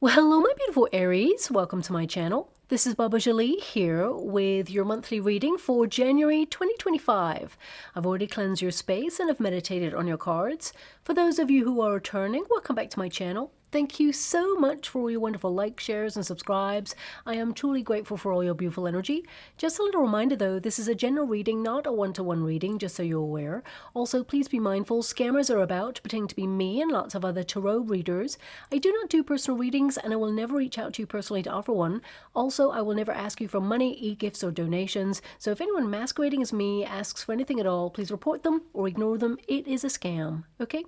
Well, hello, my beautiful Aries. Welcome to my channel. This is Baba Jolie here with your monthly reading for January 2025. I've already cleansed your space and have meditated on your cards. For those of you who are returning, welcome back to my channel. Thank you so much for all your wonderful likes, shares, and subscribes. I am truly grateful for all your beautiful energy. Just a little reminder though, this is a general reading, not a one-to-one reading, just so you're aware. Also, please be mindful, scammers are about, pretending to be me and lots of other tarot readers. I do not do personal readings and I will never reach out to you personally to offer one. Also, I will never ask you for money, e-gifts, or donations. So if anyone masquerading as me asks for anything at all, please report them or ignore them. It is a scam, okay?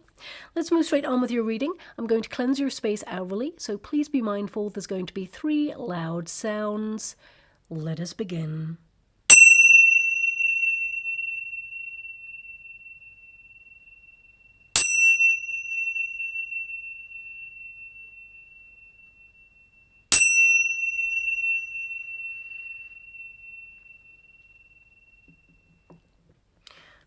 Let's move straight on with your reading. I'm going to cleanse your space hourly, so please be mindful there's going to be 3 loud sounds. Let us begin.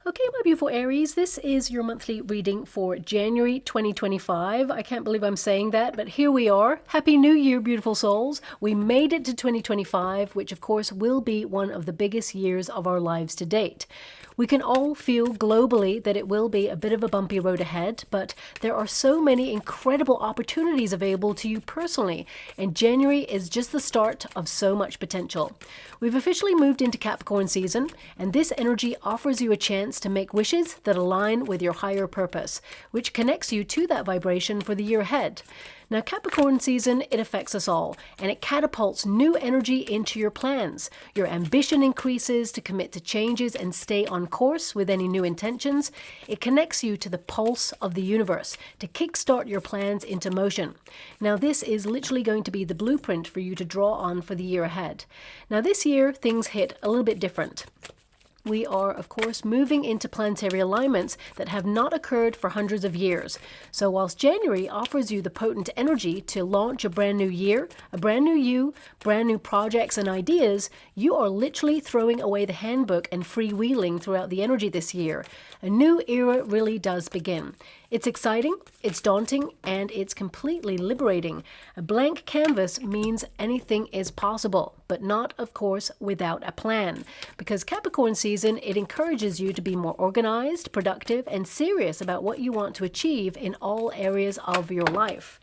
Okay, my beautiful Aries, this is your monthly reading for January 2025. I can't believe I'm saying that, but here we are. Happy New Year, beautiful souls. We made it to 2025, which of course will be one of the biggest years of our lives to date. We can all feel globally that it will be a bit of a bumpy road ahead, but there are so many incredible opportunities available to you personally, and January is just the start of so much potential. We've officially moved into Capricorn season, and this energy offers you a chance to make wishes that align with your higher purpose, which connects you to that vibration for the year ahead. Now, Capricorn season, it affects us all, and it catapults new energy into your plans. Your ambition increases to commit to changes and stay on course with any new intentions. It connects you to the pulse of the universe to kickstart your plans into motion. Now, this is literally going to be the blueprint for you to draw on for the year ahead. Now, this year, things hit a little bit different. We are, of course, moving into planetary alignments that have not occurred for hundreds of years. So whilst January offers you the potent energy to launch a brand new year, a brand new you, brand new projects and ideas, you are literally throwing away the handbook and freewheeling throughout the energy this year. A new era really does begin. It's exciting, it's daunting, and it's completely liberating. A blank canvas means anything is possible, but not, of course, without a plan. Because Capricorn season, it encourages you to be more organized, productive, and serious about what you want to achieve in all areas of your life.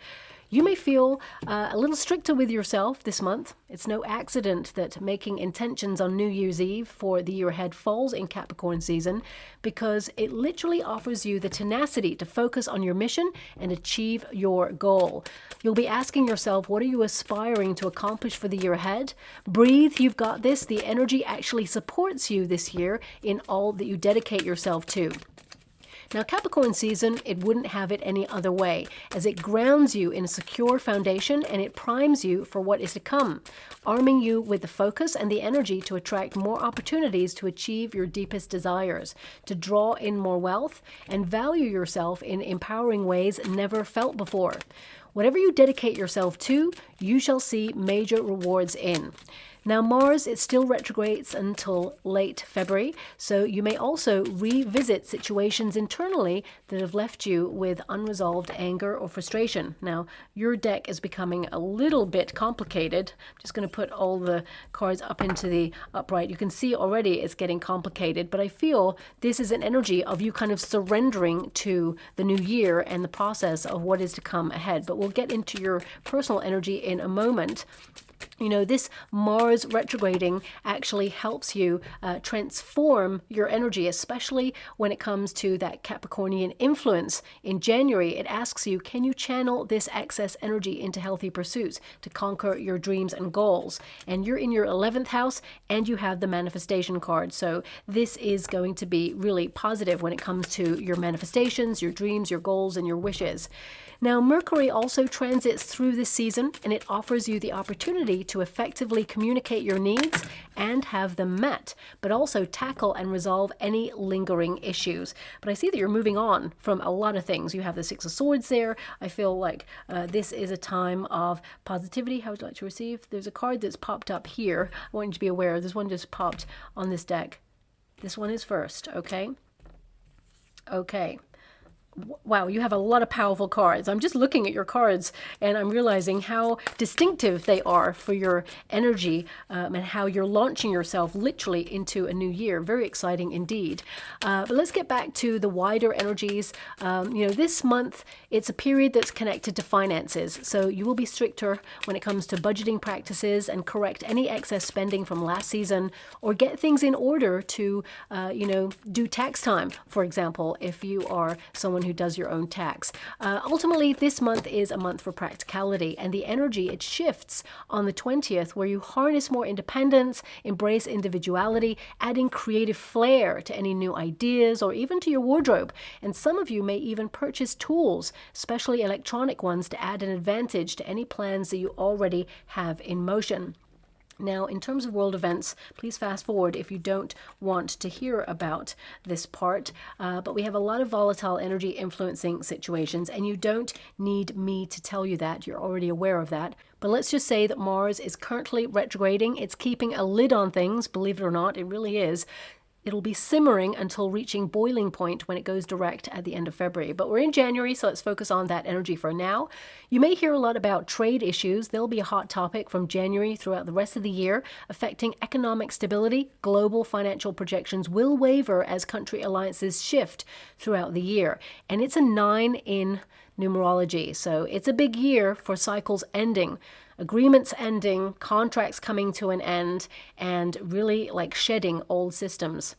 You may feel a little stricter with yourself this month. It's no accident that making intentions on New Year's Eve for the year ahead falls in Capricorn season, because it literally offers you the tenacity to focus on your mission and achieve your goal. You'll be asking yourself, what are you aspiring to accomplish for the year ahead? Breathe, you've got this. The energy actually supports you this year in all that you dedicate yourself to. Now, Capricorn season, it wouldn't have it any other way, as it grounds you in a secure foundation and it primes you for what is to come, arming you with the focus and the energy to attract more opportunities to achieve your deepest desires, to draw in more wealth, and value yourself in empowering ways never felt before. Whatever you dedicate yourself to, you shall see major rewards in. Now, Mars, it still retrogrades until late February, so you may also revisit situations internally that have left you with unresolved anger or frustration. Now, your deck is becoming a little bit complicated. I'm just going to put all the cards up into the upright. You can see already it's getting complicated, but I feel this is an energy of you kind of surrendering to the new year and the process of what is to come ahead. But we'll get into your personal energy in a moment. You know, this Mars retrograding actually helps you transform your energy, especially when it comes to that Capricornian influence. In January, it asks you, can you channel this excess energy into healthy pursuits to conquer your dreams and goals? And you're in your 11th house and you have the manifestation card. So this is going to be really positive when it comes to your manifestations, your dreams, your goals, and your wishes. Now, Mercury also transits through this season, and it offers you the opportunity to effectively communicate your needs and have them met, but also tackle and resolve any lingering issues. But I see that you're moving on from a lot of things. You have the Six of Swords there. I feel like this is a time of positivity. How would you like to receive? There's a card that's popped up here. I want you to be aware. This one just popped on this deck. This one is first, okay? Okay. Wow, you have a lot of powerful cards. I'm just looking at your cards and I'm realizing how distinctive they are for your energy, and how you're launching yourself literally into a new year. Very exciting indeed. But let's get back to the wider energies. This month, it's a period that's connected to finances. So you will be stricter when it comes to budgeting practices and correct any excess spending from last season, or get things in order to, do tax time, for example, if you are someone who does your own tax. Ultimately, this month is a month for practicality, and the energy, it shifts on the 20th, where you harness more independence, embrace individuality, adding creative flair to any new ideas or even to your wardrobe. And some of you may even purchase tools, especially electronic ones, to add an advantage to any plans that you already have in motion. Now, in terms of world events, please fast forward if you don't want to hear about this part. But we have a lot of volatile energy influencing situations, and you don't need me to tell you that. You're already aware of that. But let's just say that Mars is currently retrograding. It's keeping a lid on things, believe it or not, it really is. It'll be simmering until reaching boiling point when it goes direct at the end of February. But we're in January, so let's focus on that energy for now. You may hear a lot about trade issues. They'll be a hot topic from January throughout the rest of the year, affecting economic stability. Global financial projections will waver as country alliances shift throughout the year. And it's a 9 in numerology, so it's a big year for cycles ending. Agreements ending, contracts coming to an end, and really like shedding old systems.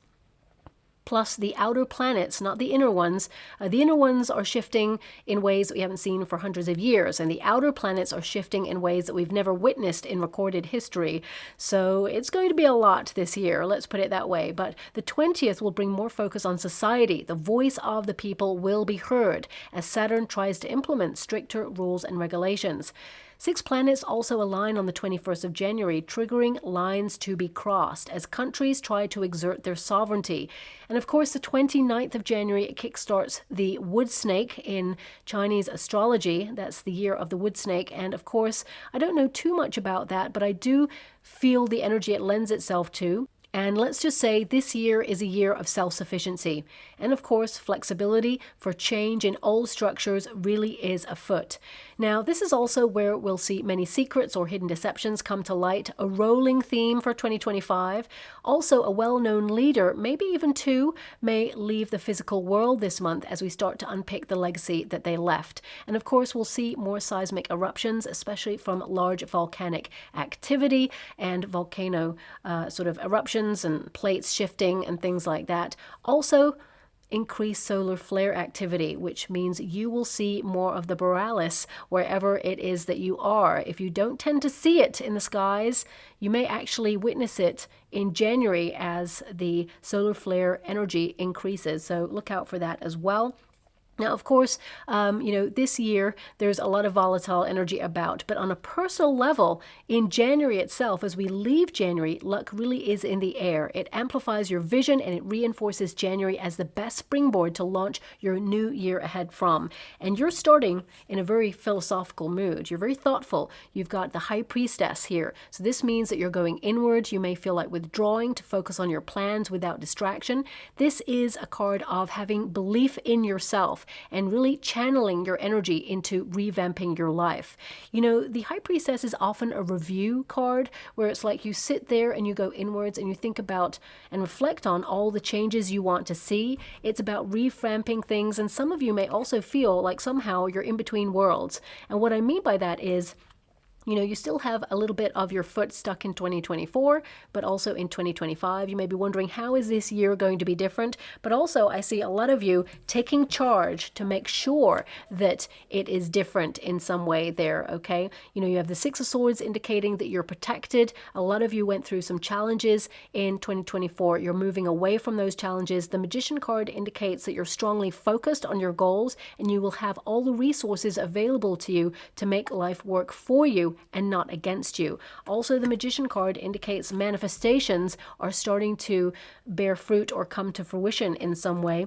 Plus the outer planets, not the inner ones. The inner ones are shifting in ways that we haven't seen for hundreds of years, and the outer planets are shifting in ways that we've never witnessed in recorded history. So it's going to be a lot this year, let's put it that way. But the 20th will bring more focus on society. The voice of the people will be heard as Saturn tries to implement stricter rules and regulations. 6 planets also align on the 21st of January, triggering lines to be crossed as countries try to exert their sovereignty. And of course, the 29th of January, it kickstarts the wood snake in Chinese astrology. That's the year of the wood snake. And of course, I don't know too much about that, but I do feel the energy it lends itself to. And let's just say this year is a year of self-sufficiency. And of course, flexibility for change in old structures really is afoot. Now, this is also where we'll see many secrets or hidden deceptions come to light, a rolling theme for 2025. Also, a well-known leader, maybe even two, may leave the physical world this month as we start to unpick the legacy that they left. And of course, we'll see more seismic eruptions, especially from large volcanic activity and volcano sort of eruptions and plates shifting and things like that. Also, increased solar flare activity, which means you will see more of the borealis wherever it is that you are. If you don't tend to see it in the skies, you may actually witness it in January as the solar flare energy increases. So look out for that as well. Now, of course, this year there's a lot of volatile energy about, but on a personal level, in January itself, as we leave January, luck really is in the air. It amplifies your vision and it reinforces January as the best springboard to launch your new year ahead from. And you're starting in a very philosophical mood. You're very thoughtful. You've got the High Priestess here. So this means that you're going inward. You may feel like withdrawing to focus on your plans without distraction. This is a card of having belief in yourself and really channeling your energy into revamping your life. You know, the High Priestess is often a review card where it's like you sit there and you go inwards and you think about and reflect on all the changes you want to see. It's about revamping things, and some of you may also feel like somehow you're in between worlds. And what I mean by that is, you still have a little bit of your foot stuck in 2024, but also in 2025. You may be wondering, how is this year going to be different? But also, I see a lot of you taking charge to make sure that it is different in some way there, okay? You have the Six of Swords indicating that you're protected. A lot of you went through some challenges in 2024. You're moving away from those challenges. The Magician card indicates that you're strongly focused on your goals and you will have all the resources available to you to make life work for you and not against you. Also, the Magician card indicates manifestations are starting to bear fruit or come to fruition in some way.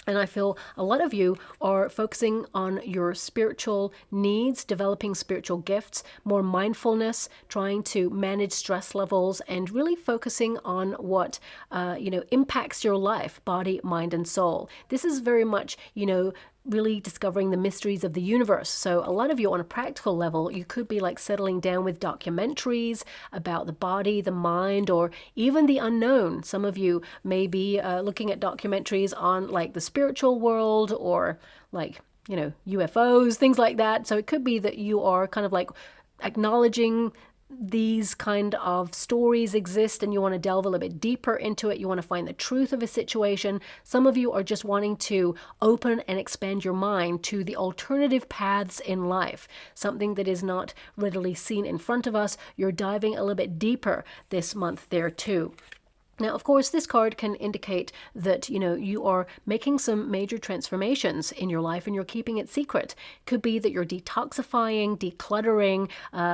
And I feel a lot of you are focusing on your spiritual needs, developing spiritual gifts, more mindfulness, trying to manage stress levels, and really focusing on what, impacts your life, body, mind, and soul. This is very much, really discovering the mysteries of the universe. So a lot of you on a practical level, you could be like settling down with documentaries about the body, the mind, or even the unknown. Some of you may be looking at documentaries on like the spiritual world, or like, you know, UFOs, things like that. So it could be that you are kind of like acknowledging these kind of stories exist and you want to delve a little bit deeper into it. You want to find the truth of a situation. Some of you are just wanting to open and expand your mind to the alternative paths in life, something that is not readily seen in front of us. You're diving a little bit deeper this month there too. Now, of course, this card can indicate that, you know, you are making some major transformations in your life and you're keeping it secret. Could be that you're detoxifying, decluttering,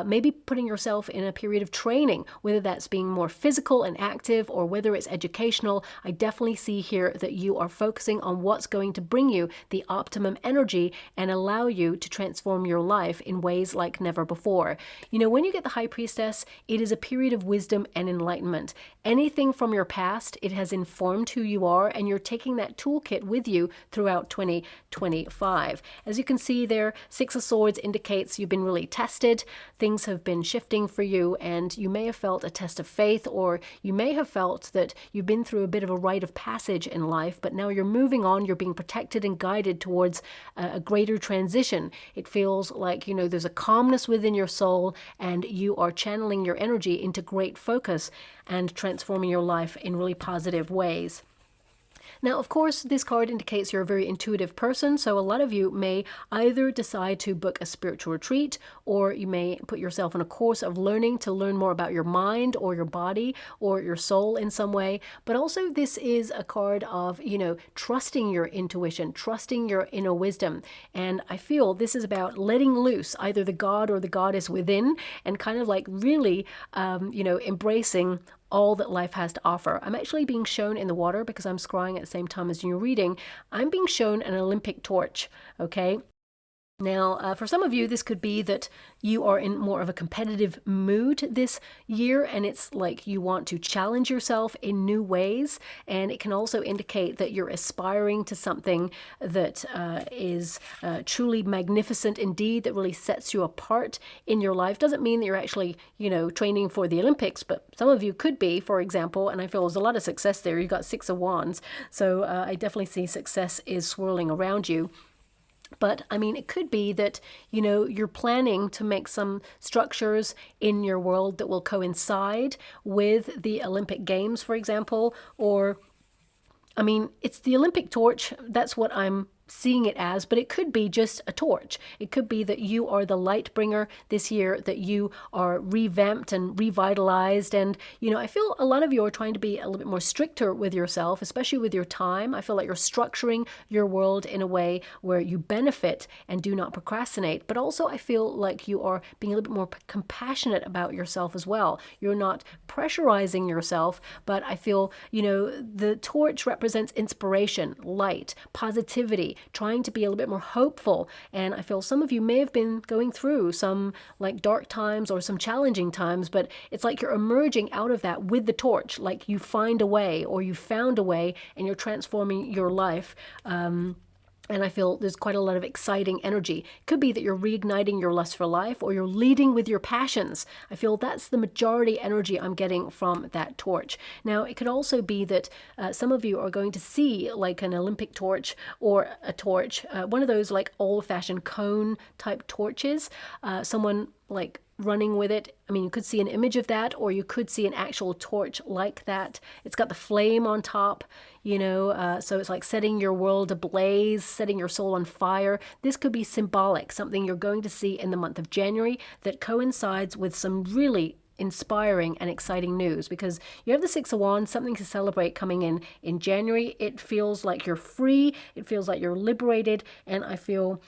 maybe putting yourself in a period of training, whether that's being more physical and active or whether it's educational. I definitely see here that you are focusing on what's going to bring you the optimum energy and allow you to transform your life in ways like never before. You know, when you get the High Priestess, it is a period of wisdom and enlightenment. Anything from your past, it has informed who you are, and you're taking that toolkit with you throughout 2025. As you can see there, Six of Swords indicates you've been really tested. Things have been shifting for you, and you may have felt a test of faith, or you may have felt that you've been through a bit of a rite of passage in life, but now you're moving on, you're being protected and guided towards a greater transition. It feels like, you know, there's a calmness within your soul, and you are channeling your energy into great focus and transforming your life in really positive ways. Now, of course, this card indicates you're a very intuitive person, so a lot of you may either decide to book a spiritual retreat, or you may put yourself on a course of learning to learn more about your mind or your body or your soul in some way. But also this is a card of, you know, trusting your intuition, trusting your inner wisdom. And I feel this is about letting loose either the god or the goddess within and kind of like really, you know, embracing all that life has to offer. I'm actually being shown in the water because I'm scrying at the same time as you're reading. I'm being shown an Olympic torch, okay? Now, for some of you, this could be that you are in more of a competitive mood this year, and it's like you want to challenge yourself in new ways. And it can also indicate that you're aspiring to something that is truly magnificent indeed, that really sets you apart in your life. Doesn't mean that you're actually, you know, training for the Olympics, but some of you could be, for example, and I feel there's a lot of success there. You've got Six of Wands. So I definitely see success is swirling around you. But I mean, it could be that, you know, you're planning to make some structures in your world that will coincide with the Olympic Games, for example. Or, I mean, it's the Olympic torch. That's what I'm seeing it as, but it could be just a torch. It could be that you are the light bringer this year, that you are revamped and revitalized. And, you know, I feel a lot of you are trying to be a little bit more stricter with yourself, especially with your time. I feel like you're structuring your world in a way where you benefit and do not procrastinate. But also I feel like you are being a little bit more compassionate about yourself as well. You're not pressurizing yourself, but I feel, you know, the torch represents inspiration, light, positivity, trying to be a little bit more hopeful. And I feel some of you may have been going through some like dark times or some challenging times, but it's like you're emerging out of that with the torch, like you find a way or you found a way and you're transforming your life. And I feel there's quite a lot of exciting energy. It could be that you're reigniting your lust for life or you're leading with your passions. I feel that's the majority energy I'm getting from that torch. Now, it could also be that some of you are going to see like an Olympic torch or a torch, one of those like old-fashioned cone type torches, someone like running with it. I mean, you could see an image of that, or you could see an actual torch like that. It's got the flame on top, you know, so it's like setting your world ablaze, setting your soul on fire. This could be symbolic, something you're going to see in the month of January that coincides with some really inspiring and exciting news, because you have the Six of Wands, something to celebrate coming in January. It feels like you're free. It feels like you're liberated. And I feel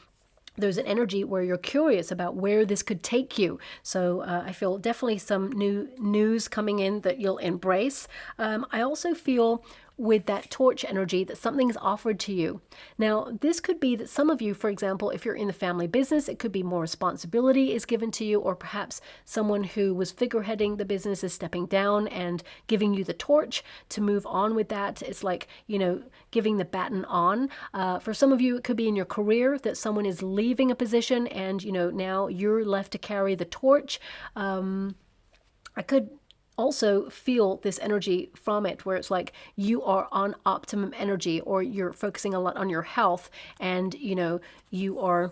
there's an energy where you're curious about where this could take you. So I feel definitely some new news coming in that you'll embrace. I also feel with that torch energy, that something is offered to you. Now, this could be that some of you, for example, if you're in the family business, it could be more responsibility is given to you, or perhaps someone who was figureheading the business is stepping down and giving you the torch to move on with that. It's like, you know, giving the baton on. For some of you, it could be in your career that someone is leaving a position and, you know, now you're left to carry the torch. I could also feel this energy from it, where it's like you are on optimum energy, or you're focusing a lot on your health, and you know, you are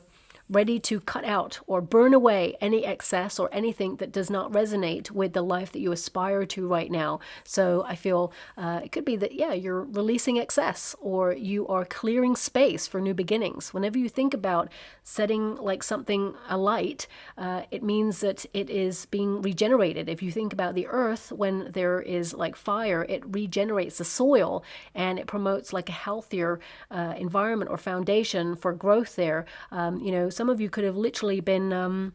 ready to cut out or burn away any excess or anything that does not resonate with the life that you aspire to right now. So I feel it could be that, yeah, you're releasing excess, or you are clearing space for new beginnings. Whenever you think about setting like something alight, it means that it is being regenerated. If you think about the earth, when there is like fire, it regenerates the soil and it promotes like a healthier environment or foundation for growth there. You know, some of you could have literally been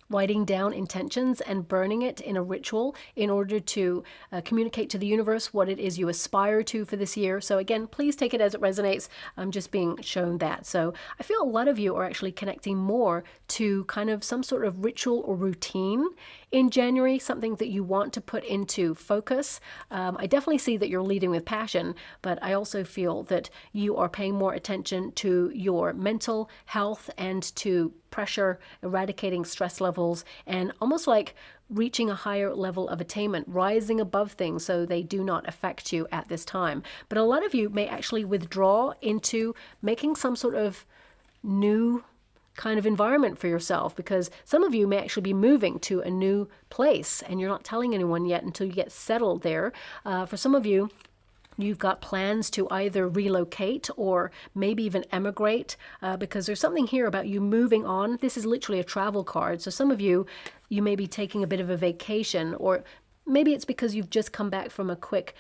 writing down intentions and burning it in a ritual in order to communicate to the universe what it is you aspire to for this year. So again, please take it as it resonates. I'm just being shown that. So I feel a lot of you are actually connecting more to kind of some sort of ritual or routine in January, something that you want to put into focus. I definitely see that you're leading with passion, but I also feel that you are paying more attention to your mental health and to pressure, eradicating stress levels, and almost like reaching a higher level of attainment, rising above things so they do not affect you at this time. But a lot of you may actually withdraw into making some sort of new kind of environment for yourself, because some of you may actually be moving to a new place and you're not telling anyone yet until you get settled there. For some of you, you've got plans to either relocate or maybe even emigrate, because there's something here about you moving on. This is literally a travel card. So some of you, you may be taking a bit of a vacation, or maybe it's because you've just come back from a quick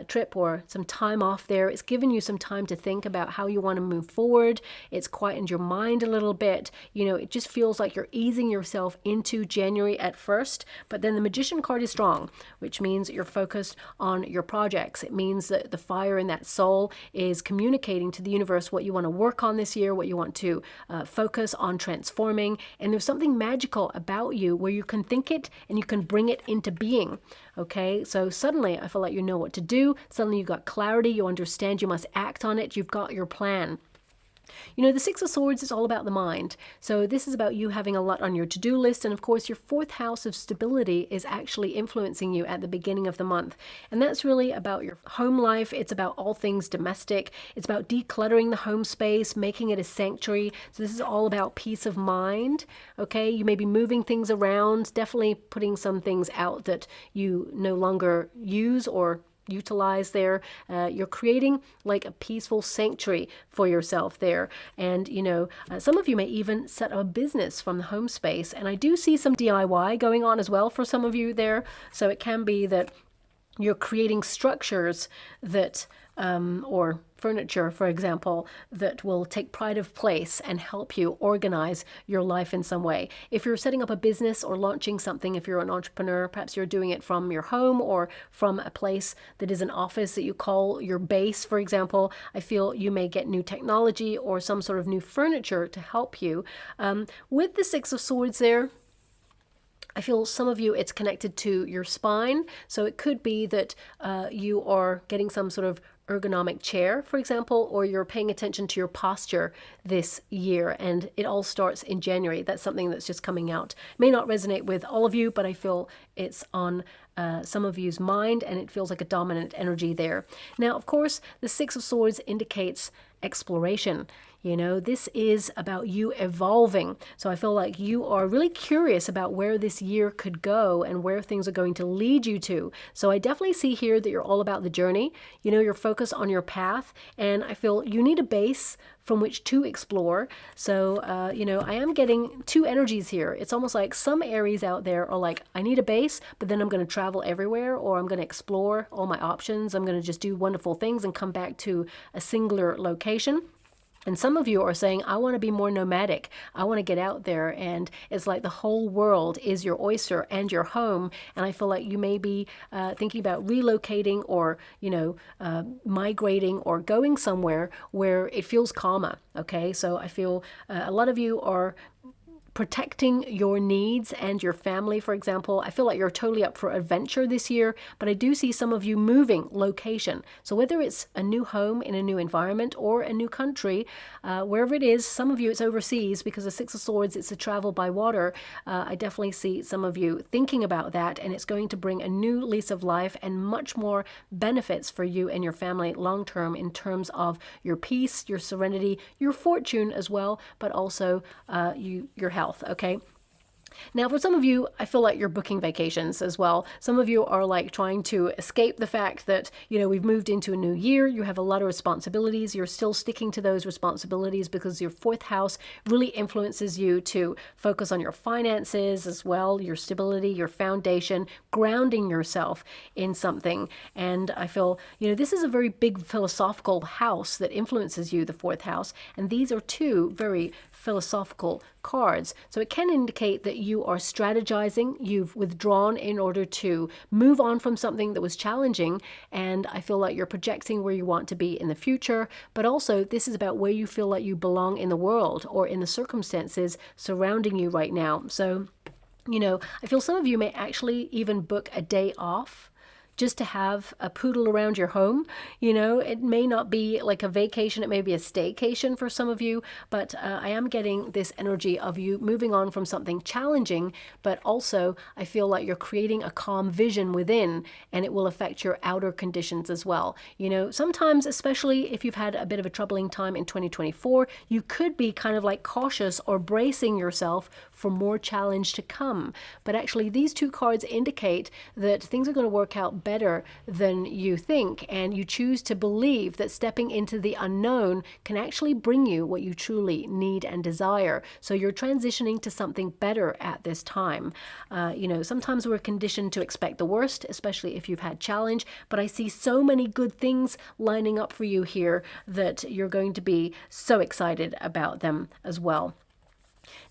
trip or some time off there. It's given you some time to think about how you want to move forward. It's quietened your mind a little bit. You know, it just feels like you're easing yourself into January at first. But then the Magician card is strong, which means that you're focused on your projects. It means that the fire in that soul is communicating to the universe what you want to work on this year, what you want to focus on transforming. And there's something magical about you where you can think it and you can bring it into being. Okay, so suddenly I feel like you know what to do. Suddenly you've got clarity. You understand you must act on it. You've got your plan. You know, the Six of Swords is all about the mind. So this is about you having a lot on your to-do list. And of course, your fourth house of stability is actually influencing you at the beginning of the month. And that's really about your home life. It's about all things domestic. It's about decluttering the home space, making it a sanctuary. So this is all about peace of mind. Okay, you may be moving things around, definitely putting some things out that you no longer use or utilize there. You're creating like a peaceful sanctuary for yourself there. And, you know, some of you may even set up a business from the home space. And I do see some DIY going on as well for some of you there. So it can be that you're creating structures that, or furniture, for example, that will take pride of place and help you organize your life in some way. If you're setting up a business or launching something, if you're an entrepreneur, perhaps you're doing it from your home or from a place that is an office that you call your base, for example, I feel you may get new technology or some sort of new furniture to help you. With the Six of Swords there, I feel some of you, it's connected to your spine. So it could be that you are getting some sort of ergonomic chair, for example, or you're paying attention to your posture this year, and it all starts in January. That's something that's just coming out. It may not resonate with all of you, but I feel it's on some of you's mind, and it feels like a dominant energy there. Now, of course, the Six of Swords indicates exploration. You know, this is about you evolving. So I feel like you are really curious about where this year could go and where things are going to lead you to. So I definitely see here that you're all about the journey. You know, you're focused on your path, and I feel you need a base from which to explore. So, you know, I am getting two energies here. It's almost like some Aries out there are like, I need a base, but then I'm going to travel everywhere, or I'm going to explore all my options. I'm going to just do wonderful things and come back to a singular location. And some of you are saying, I want to be more nomadic. I want to get out there. And it's like the whole world is your oyster and your home. And I feel like you may be thinking about relocating or, migrating or going somewhere where it feels calmer. Okay. So I feel a lot of you are protecting your needs and your family, for example. I feel like you're totally up for adventure this year, but I do see some of you moving location. So whether it's a new home in a new environment or a new country, wherever it is, some of you it's overseas because the Six of Swords, it's a travel by water. I definitely see some of you thinking about that, and it's going to bring a new lease of life and much more benefits for you and your family long term in terms of your peace, your serenity, your fortune as well, but also your health. Okay. Now, for some of you, I feel like you're booking vacations as well. Some of you are like trying to escape the fact that, we've moved into a new year. You have a lot of responsibilities. You're still sticking to those responsibilities because your fourth house really influences you to focus on your finances as well, your stability, your foundation, grounding yourself in something. And I feel, this is a very big philosophical house that influences you, the fourth house. And these are two very philosophical cards. So it can indicate that you are strategizing, you've withdrawn in order to move on from something that was challenging, and I feel like you're projecting where you want to be in the future, but also this is about where you feel like you belong in the world or in the circumstances surrounding you right now. So, I feel some of you may actually even book a day off just to have a poodle around your home. It may not be like a vacation, it may be a staycation for some of you, but I am getting this energy of you moving on from something challenging, but also I feel like you're creating a calm vision within, and it will affect your outer conditions as well. Sometimes, especially if you've had a bit of a troubling time in 2024, you could be kind of like cautious or bracing yourself for more challenge to come. But actually, these two cards indicate that things are going to work out better than you think, and you choose to believe that stepping into the unknown can actually bring you what you truly need and desire. So you're transitioning to something better at this time. Sometimes we're conditioned to expect the worst, especially if you've had challenge, but I see so many good things lining up for you here that you're going to be so excited about them as well.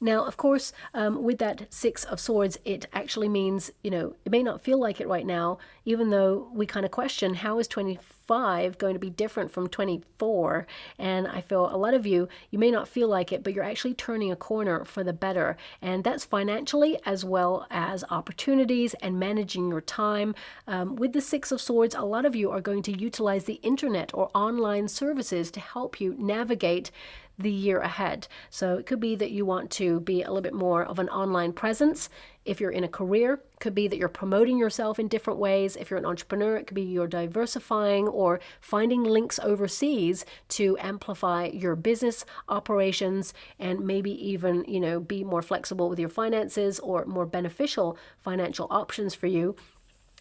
Now, of course, with that Six of Swords, it actually means, it may not feel like it right now, even though we kind of question how is 25 going to be different from 24. And I feel a lot of you may not feel like it, but you're actually turning a corner for the better. And that's financially as well as opportunities and managing your time. With the Six of Swords, a lot of you are going to utilize the internet or online services to help you navigate the year ahead. So it could be that you want to be a little bit more of an online presence. If you're in a career, it could be that you're promoting yourself in different ways. If you're an entrepreneur, it could be you're diversifying or finding links overseas to amplify your business operations and maybe even, be more flexible with your finances or more beneficial financial options for you.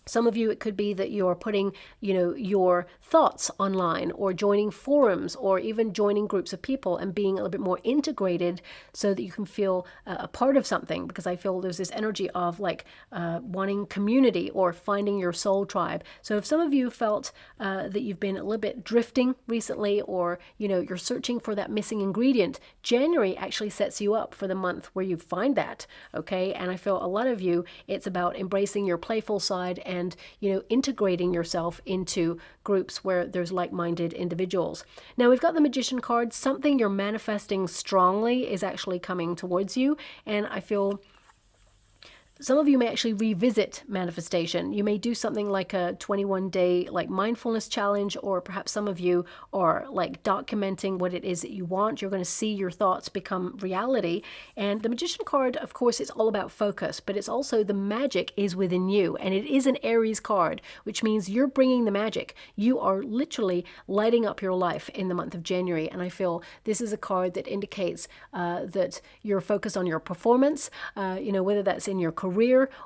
Some of you, it could be that you're putting, your thoughts online or joining forums or even joining groups of people and being a little bit more integrated so that you can feel a part of something, because I feel there's this energy of wanting community or finding your soul tribe. So if some of you felt that you've been a little bit drifting recently, or, you're searching for that missing ingredient, January actually sets you up for the month where you find that. Okay. And I feel a lot of you, it's about embracing your playful side and, integrating yourself into groups where there's like-minded individuals. Now we've got the Magician card. Something you're manifesting strongly is actually coming towards you. And I feel some of you may actually revisit manifestation. You may do something like a 21-day mindfulness challenge, or perhaps some of you are documenting what it is that you want. You're going to see your thoughts become reality. And the Magician card, of course, it's all about focus, but it's also the magic is within you. And it is an Aries card, which means you're bringing the magic. You are literally lighting up your life in the month of January. And I feel this is a card that indicates that you're focused on your performance, whether that's in your career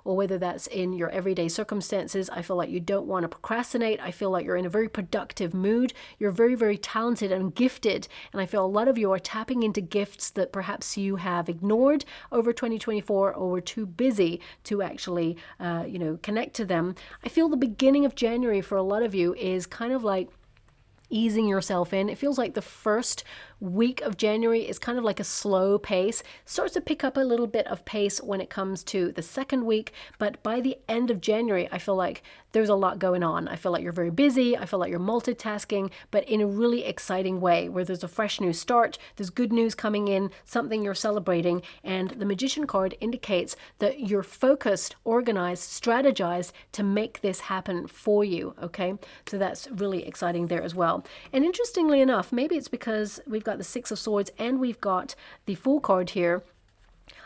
or whether that's in your everyday circumstances. I feel like you don't want to procrastinate. I feel like you're in a very productive mood. You're very, very talented and gifted. And I feel a lot of you are tapping into gifts that perhaps you have ignored over 2024 or were too busy to actually, connect to them. I feel the beginning of January for a lot of you is kind of like easing yourself in. It feels like the first week of January is kind of like a slow pace. Starts to pick up a little bit of pace when it comes to the second week, but by the end of January, I feel like there's a lot going on. I feel like you're very busy. I feel like you're multitasking, but in a really exciting way where there's a fresh new start. There's good news coming in, something you're celebrating. And the Magician card indicates that you're focused, organized, strategized to make this happen for you. Okay. So that's really exciting there as well. And interestingly enough, maybe it's because we've got the Six of Swords and we've got the Fool card here.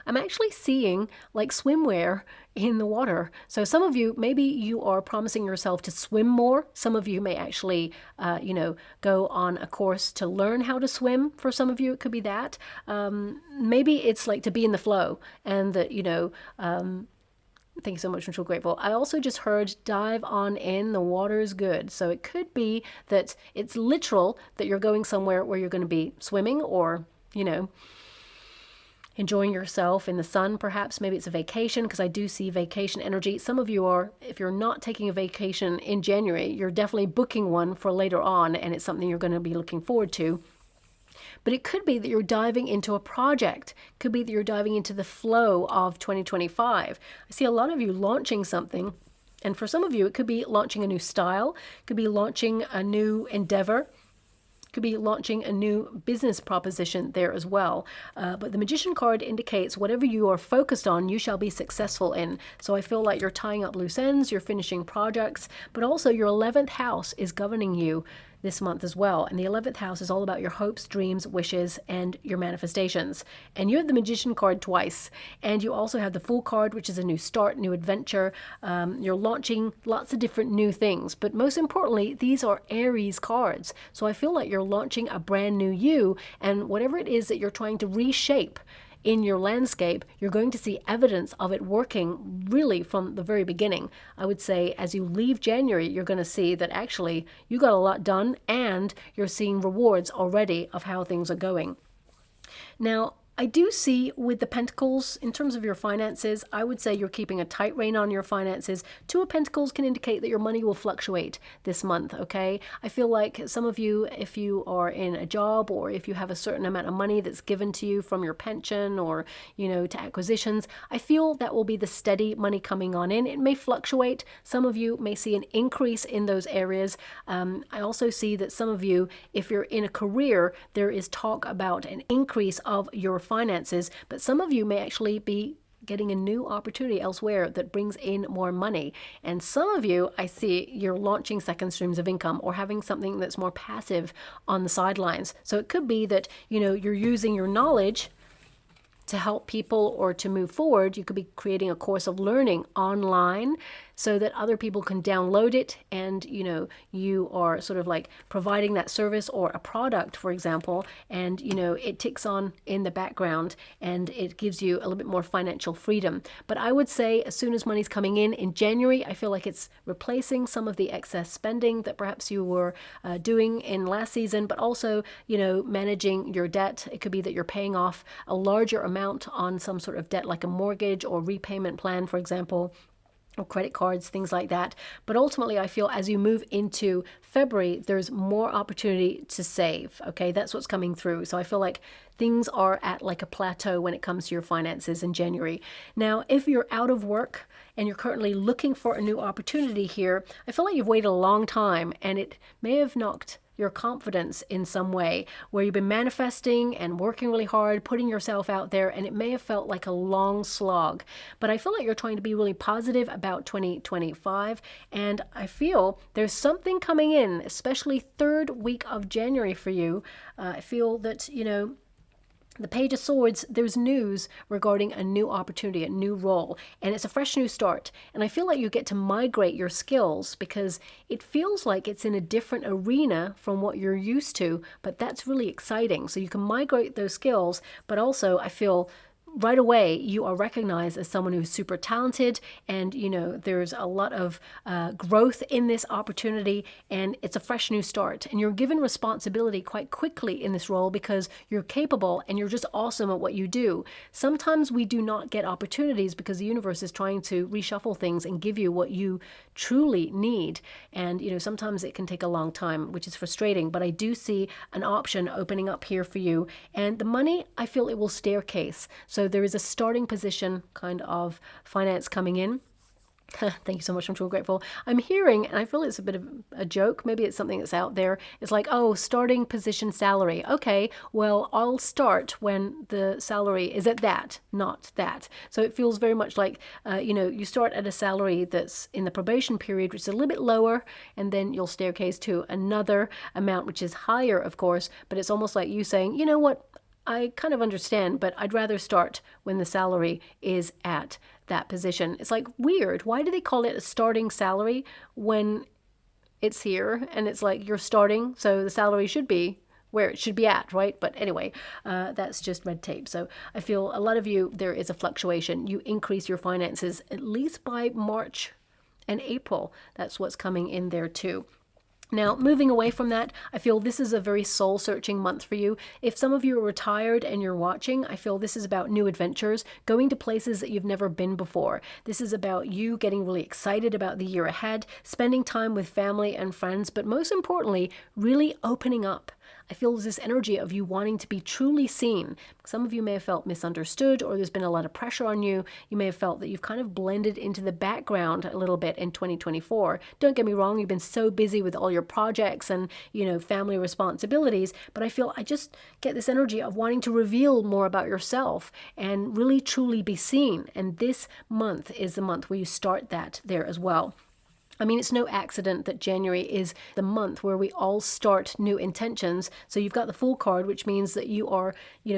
I'm actually seeing like swimwear in the water. So some of you, maybe you are promising yourself to swim more. Some of you may actually, go on a course to learn how to swim. For some of you, it could be that. Maybe it's like to be in the flow and that, thank you so much. I'm so grateful. I also just heard dive on in, the water is good. So it could be that it's literal that you're going somewhere where you're going to be swimming or, enjoying yourself in the sun, perhaps. Maybe it's a vacation, because I do see vacation energy. Some of you are, if you're not taking a vacation in January, you're definitely booking one for later on, and it's something you're going to be looking forward to. But it could be that you're diving into a project. It could be that you're diving into the flow of 2025. I see a lot of you launching something. And for some of you, it could be launching a new style. It could be launching a new endeavor. Could be launching a new business proposition there as well. But the Magician card indicates whatever you are focused on, you shall be successful in. So I feel like you're tying up loose ends, you're finishing projects, but also your 11th house is governing you this month as well. And the 11th house is all about your hopes, dreams, wishes, and your manifestations. And you have the Magician card twice. And you also have the Fool card, which is a new start, new adventure. You're launching lots of different new things. But most importantly, these are Aries cards. So I feel like you're launching a brand new you, and whatever it is that you're trying to reshape in your landscape, you're going to see evidence of it working really from the very beginning. I would say as you leave January, you're going to see that actually you got a lot done and you're seeing rewards already of how things are going. Now, I do see with the Pentacles, in terms of your finances, I would say you're keeping a tight rein on your finances. Two of Pentacles can indicate that your money will fluctuate this month, okay? I feel like some of you, if you are in a job or if you have a certain amount of money that's given to you from your pension or, to acquisitions, I feel that will be the steady money coming on in. It may fluctuate. Some of you may see an increase in those areas. I also see that some of you, if you're in a career, there is talk about an increase of your finances, but some of you may actually be getting a new opportunity elsewhere that brings in more money. And some of you, I see you're launching second streams of income or having something that's more passive on the sidelines. So it could be that, you're using your knowledge to help people or to move forward. You could be creating a course of learning online so that other people can download it, and you are sort of like providing that service or a product, for example, and it ticks on in the background and it gives you a little bit more financial freedom. But I would say as soon as money's coming in January, I feel like it's replacing some of the excess spending that perhaps you were doing in last season, but also managing your debt. It could be that you're paying off a larger amount on some sort of debt, like a mortgage or repayment plan, for example, or credit cards, things like that. But ultimately, I feel as you move into February, there's more opportunity to save. Okay, that's what's coming through. So I feel like things are at like a plateau when it comes to your finances in January. Now, if you're out of work and you're currently looking for a new opportunity here, I feel like you've waited a long time and it may have knocked your confidence in some way, where you've been manifesting and working really hard, putting yourself out there, and it may have felt like a long slog. But I feel like you're trying to be really positive about 2025, and I feel there's something coming in, especially third week of January for you. I feel that, the Page of Swords, there's news regarding a new opportunity, a new role, and it's a fresh new start. And I feel like you get to migrate your skills because it feels like it's in a different arena from what you're used to, but that's really exciting. So you can migrate those skills, but also I feel right away, you are recognized as someone who's super talented, and there's a lot of growth in this opportunity, and it's a fresh new start. And you're given responsibility quite quickly in this role because you're capable and you're just awesome at what you do. Sometimes we do not get opportunities because the universe is trying to reshuffle things and give you what you truly need. And sometimes it can take a long time, which is frustrating, but I do see an option opening up here for you. And the money, I feel it will staircase. So there is a starting position kind of finance coming in. Thank you so much. I'm so grateful. I'm hearing, and I feel it's a bit of a joke. Maybe it's something that's out there. It's like, oh, starting position salary. Okay, well, I'll start when the salary is at that, not that. So it feels very much like, you start at a salary that's in the probation period, which is a little bit lower, and then you'll staircase to another amount, which is higher, of course. But it's almost like you saying, you know what? I kind of understand, but I'd rather start when the salary is at that position. It's like weird. Why do they call it a starting salary when it's here and it's like you're starting, so the salary should be where it should be at, right? But anyway, that's just red tape. So I feel a lot of you, there is a fluctuation. You increase your finances at least by March and April. That's what's coming in there too. Now, moving away from that, I feel this is a very soul-searching month for you. If some of you are retired and you're watching, I feel this is about new adventures, going to places that you've never been before. This is about you getting really excited about the year ahead, spending time with family and friends, but most importantly, really opening up. I feel this energy of you wanting to be truly seen. Some of you may have felt misunderstood, or there's been a lot of pressure on you. You may have felt that you've kind of blended into the background a little bit in 2024. Don't get me wrong, you've been so busy with all your projects and, family responsibilities, but I feel I just get this energy of wanting to reveal more about yourself and really truly be seen. And this month is the month where you start that there as well. I mean, it's no accident that January is the month where we all start new intentions. So you've got the Fool card, which means that you are,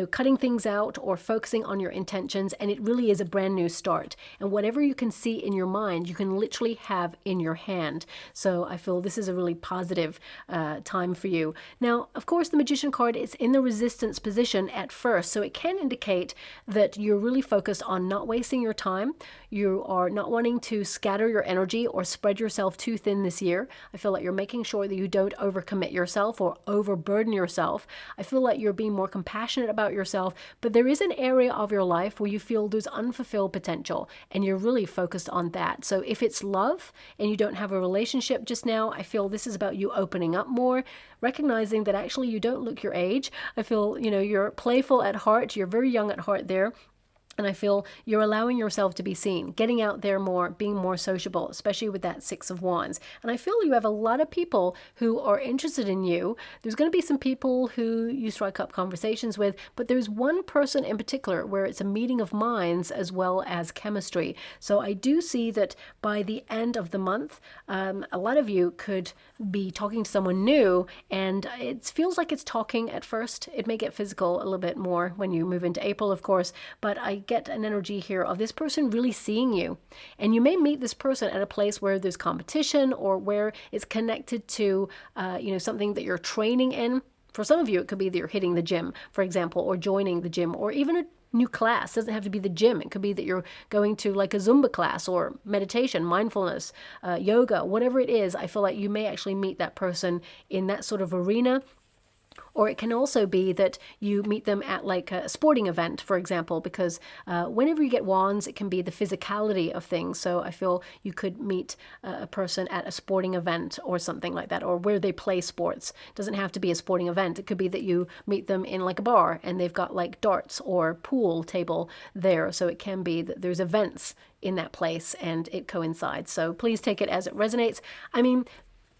cutting things out or focusing on your intentions, and it really is a brand new start. And whatever you can see in your mind, you can literally have in your hand. So I feel this is a really positive time for you. Now, of course, the Magician card is in the resistance position at first, so it can indicate that you're really focused on not wasting your time. You are not wanting to scatter your energy or spread yourself too thin this year. I feel like you're making sure that you don't overcommit yourself or overburden yourself. I feel like you're being more compassionate about yourself, but there is an area of your life where you feel there's unfulfilled potential, and you're really focused on that. So if it's love and you don't have a relationship just now, I feel this is about you opening up more, recognizing that actually you don't look your age. I feel, you're playful at heart. You're very young at heart there. And I feel you're allowing yourself to be seen, getting out there more, being more sociable, especially with that Six of Wands. And I feel you have a lot of people who are interested in you. There's going to be some people who you strike up conversations with, but there's one person in particular where it's a meeting of minds as well as chemistry. So I do see that by the end of the month, a lot of you could be talking to someone new, and it feels like it's talking at first. It may get physical a little bit more when you move into April, of course, but I get an energy here of this person really seeing you. And you may meet this person at a place where there's competition or where it's connected to, something that you're training in. For some of you, it could be that you're hitting the gym, for example, or joining the gym, or even a new class. It doesn't have to be the gym. It could be that you're going to like a Zumba class or meditation, mindfulness, yoga, whatever it is. I feel like you may actually meet that person in that sort of arena. Or it can also be that you meet them at like a sporting event, for example, because whenever you get wands, it can be the physicality of things. So I feel you could meet a person at a sporting event or something like that, or where they play sports. It doesn't have to be a sporting event. It could be that you meet them in like a bar and they've got like darts or pool table there. So it can be that there's events in that place and it coincides. So please take it as it resonates. I mean,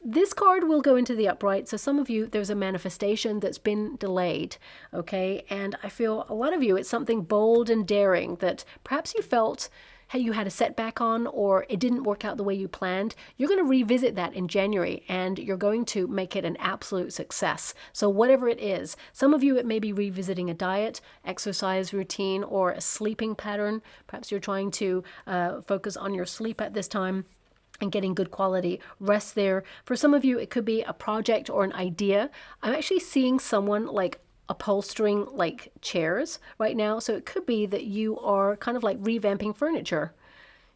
this card will go into the upright. So some of you, there's a manifestation that's been delayed, okay? And I feel a lot of you, it's something bold and daring that perhaps you felt, hey, you had a setback on, or it didn't work out the way you planned. You're going to revisit that in January, and you're going to make it an absolute success. So whatever it is, some of you, it may be revisiting a diet, exercise routine, or a sleeping pattern. Perhaps you're trying to focus on your sleep at this time and getting good quality rest there. For some of you, it could be a project or an idea. I'm actually seeing someone like upholstering like chairs right now. So it could be that you are kind of like revamping furniture.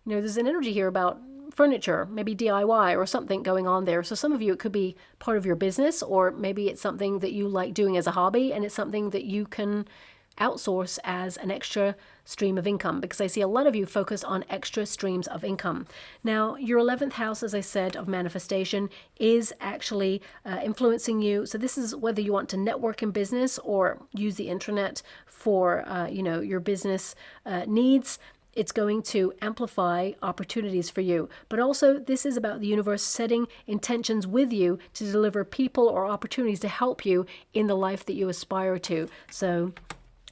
You know, there's an energy here about furniture, maybe DIY or something going on there. So some of you, it could be part of your business, or maybe it's something that you like doing as a hobby, and it's something that you can outsource as an extra stream of income, because I see a lot of you focused on extra streams of income. Now, your 11th house, as I said, of manifestation is actually influencing you. So this is whether you want to network in business or use the internet for, your business needs. It's going to amplify opportunities for you. But also, this is about the universe setting intentions with you to deliver people or opportunities to help you in the life that you aspire to. So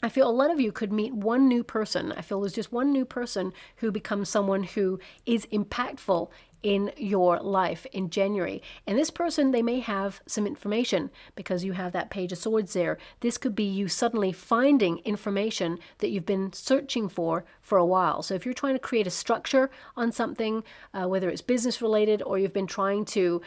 I feel a lot of you could meet one new person. I feel there's just one new person who becomes someone who is impactful in your life in January. And this person, they may have some information because you have that Page of Swords there. This could be you suddenly finding information that you've been searching for a while. So if you're trying to create a structure on something, whether it's business related or you've been trying to,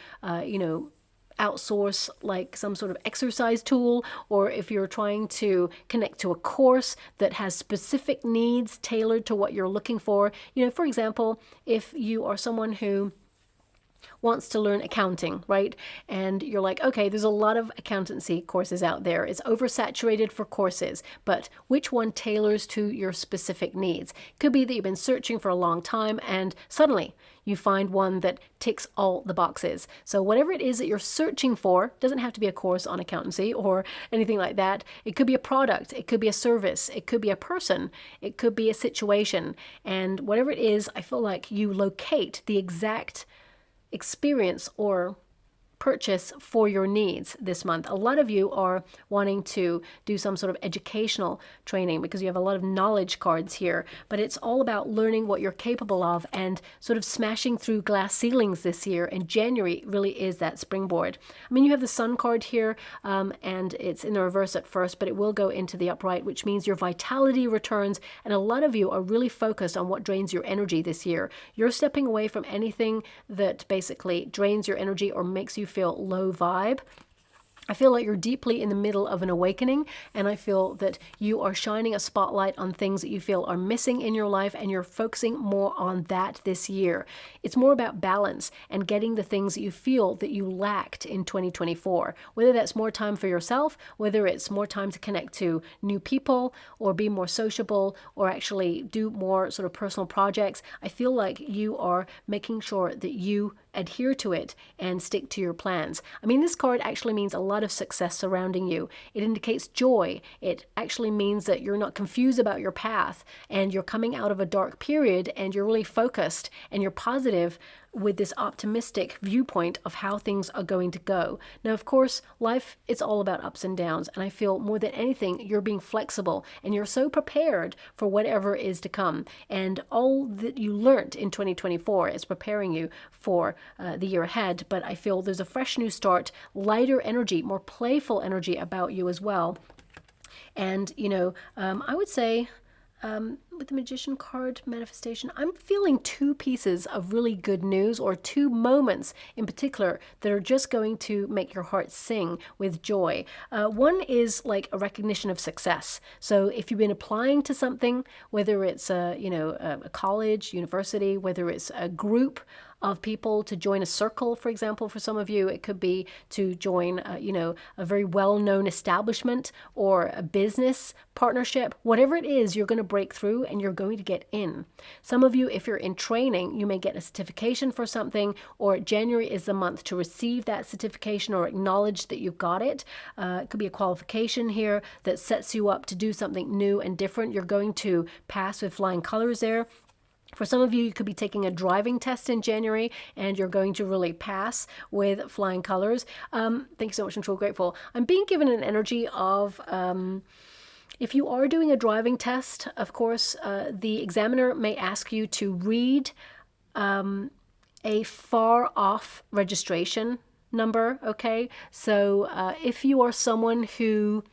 outsource like some sort of exercise tool, or if you're trying to connect to a course that has specific needs tailored to what you're looking for. For example, if you are someone who wants to learn accounting, right? And you're like, okay, there's a lot of accountancy courses out there. It's oversaturated for courses, but which one tailors to your specific needs? Could be that you've been searching for a long time and suddenly you find one that ticks all the boxes. So whatever it is that you're searching for, doesn't have to be a course on accountancy or anything like that. It could be a product, it could be a service, it could be a person, it could be a situation. And whatever it is, I feel like you locate the exact experience or purchase for your needs this month. A lot of you are wanting to do some sort of educational training because you have a lot of knowledge cards here, but it's all about learning what you're capable of and sort of smashing through glass ceilings this year, and January really is that springboard. I mean, you have the Sun card here, and it's in the reverse at first, but it will go into the upright, which means your vitality returns, and a lot of you are really focused on what drains your energy this year. You're stepping away from anything that basically drains your energy or makes you feel low vibe. I feel like you're deeply in the middle of an awakening, and I feel that you are shining a spotlight on things that you feel are missing in your life, and you're focusing more on that this year. It's more about balance and getting the things that you feel that you lacked in 2024, whether that's more time for yourself, whether it's more time to connect to new people or be more sociable or actually do more sort of personal projects. I feel like you are making sure that you adhere to it and stick to your plans. I mean, this card actually means a lot of success surrounding you. It indicates joy. It actually means that you're not confused about your path and you're coming out of a dark period and you're really focused and you're positive with this optimistic viewpoint of how things are going to go. Now, of course, life, it's all about ups and downs, and I feel more than anything, you're being flexible and you're so prepared for whatever is to come. And all that you learned in 2024 is preparing you for the year ahead. But I feel there's a fresh new start, lighter energy, more playful energy about you as well. And, I would say, with the Magician card manifestation, I'm feeling two pieces of really good news, or two moments in particular that are just going to make your heart sing with joy. One is like a recognition of success. So if you've been applying to something, whether it's a college, university, whether it's a group of people to join a circle, for example, for some of you, it could be to join, a very well-known establishment or a business partnership. Whatever it is, you're going to break through and you're going to get in. Some of you, if you're in training, you may get a certification for something, or January is the month to receive that certification or acknowledge that you've got it. It could be a qualification here that sets you up to do something new and different. You're going to pass with flying colors there. For some of you, you could be taking a driving test in January and you're going to really pass with flying colors. Thank you so much. I'm so grateful. I'm being given an energy of, if you are doing a driving test, of course, the examiner may ask you to read a far off registration number, okay? So if you are someone who,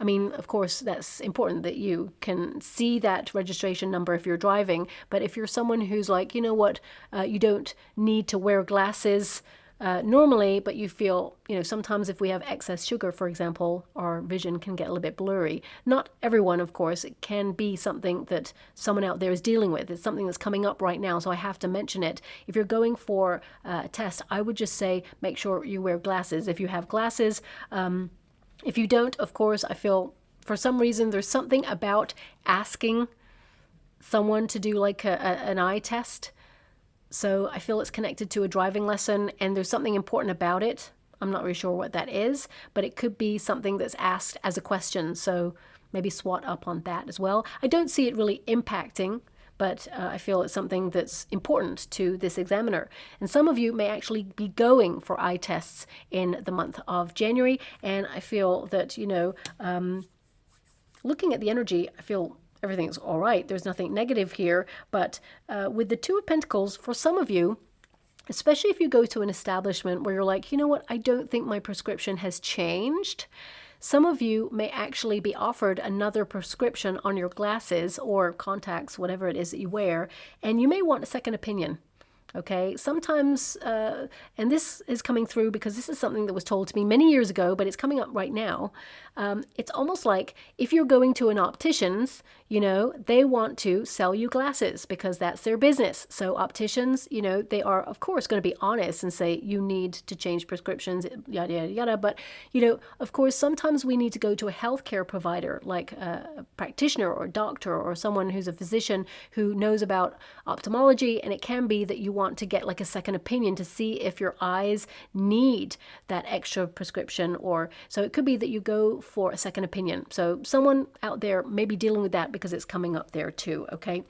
of course, that's important that you can see that registration number if you're driving. But if you're someone who's like, you don't need to wear glasses normally, but you feel, sometimes if we have excess sugar, for example, our vision can get a little bit blurry. Not everyone, of course. It can be something that someone out there is dealing with. It's something that's coming up right now, so I have to mention it. If you're going for a test, I would just say make sure you wear glasses if you have glasses. If you don't, of course, I feel for some reason there's something about asking someone to do like an eye test. So I feel it's connected to a driving lesson, and there's something important about it. I'm not really sure what that is, but it could be something that's asked as a question. So maybe swat up on that as well. I don't see it really impacting, but I feel it's something that's important to this examiner. And some of you may actually be going for eye tests in the month of January. And I feel that, looking at the energy, I feel everything's all right. There's nothing negative here. But with the Two of Pentacles, for some of you, especially if you go to an establishment where you're like, you know what, I don't think my prescription has changed. Some of you may actually be offered another prescription on your glasses or contacts, whatever it is that you wear, and you may want a second opinion. Okay, sometimes, and this is coming through because this is something that was told to me many years ago, but it's coming up right now. It's almost like if you're going to an optician's, they want to sell you glasses because that's their business. So opticians, they are, of course, going to be honest and say you need to change prescriptions, yada, yada, yada. But, of course, sometimes we need to go to a healthcare provider like a practitioner or a doctor or someone who's a physician who knows about ophthalmology. And it can be that you want to get like a second opinion to see if your eyes need that extra prescription, or so it could be that you go for a second opinion. So someone out there may be dealing with that because it's coming up there too. Okay.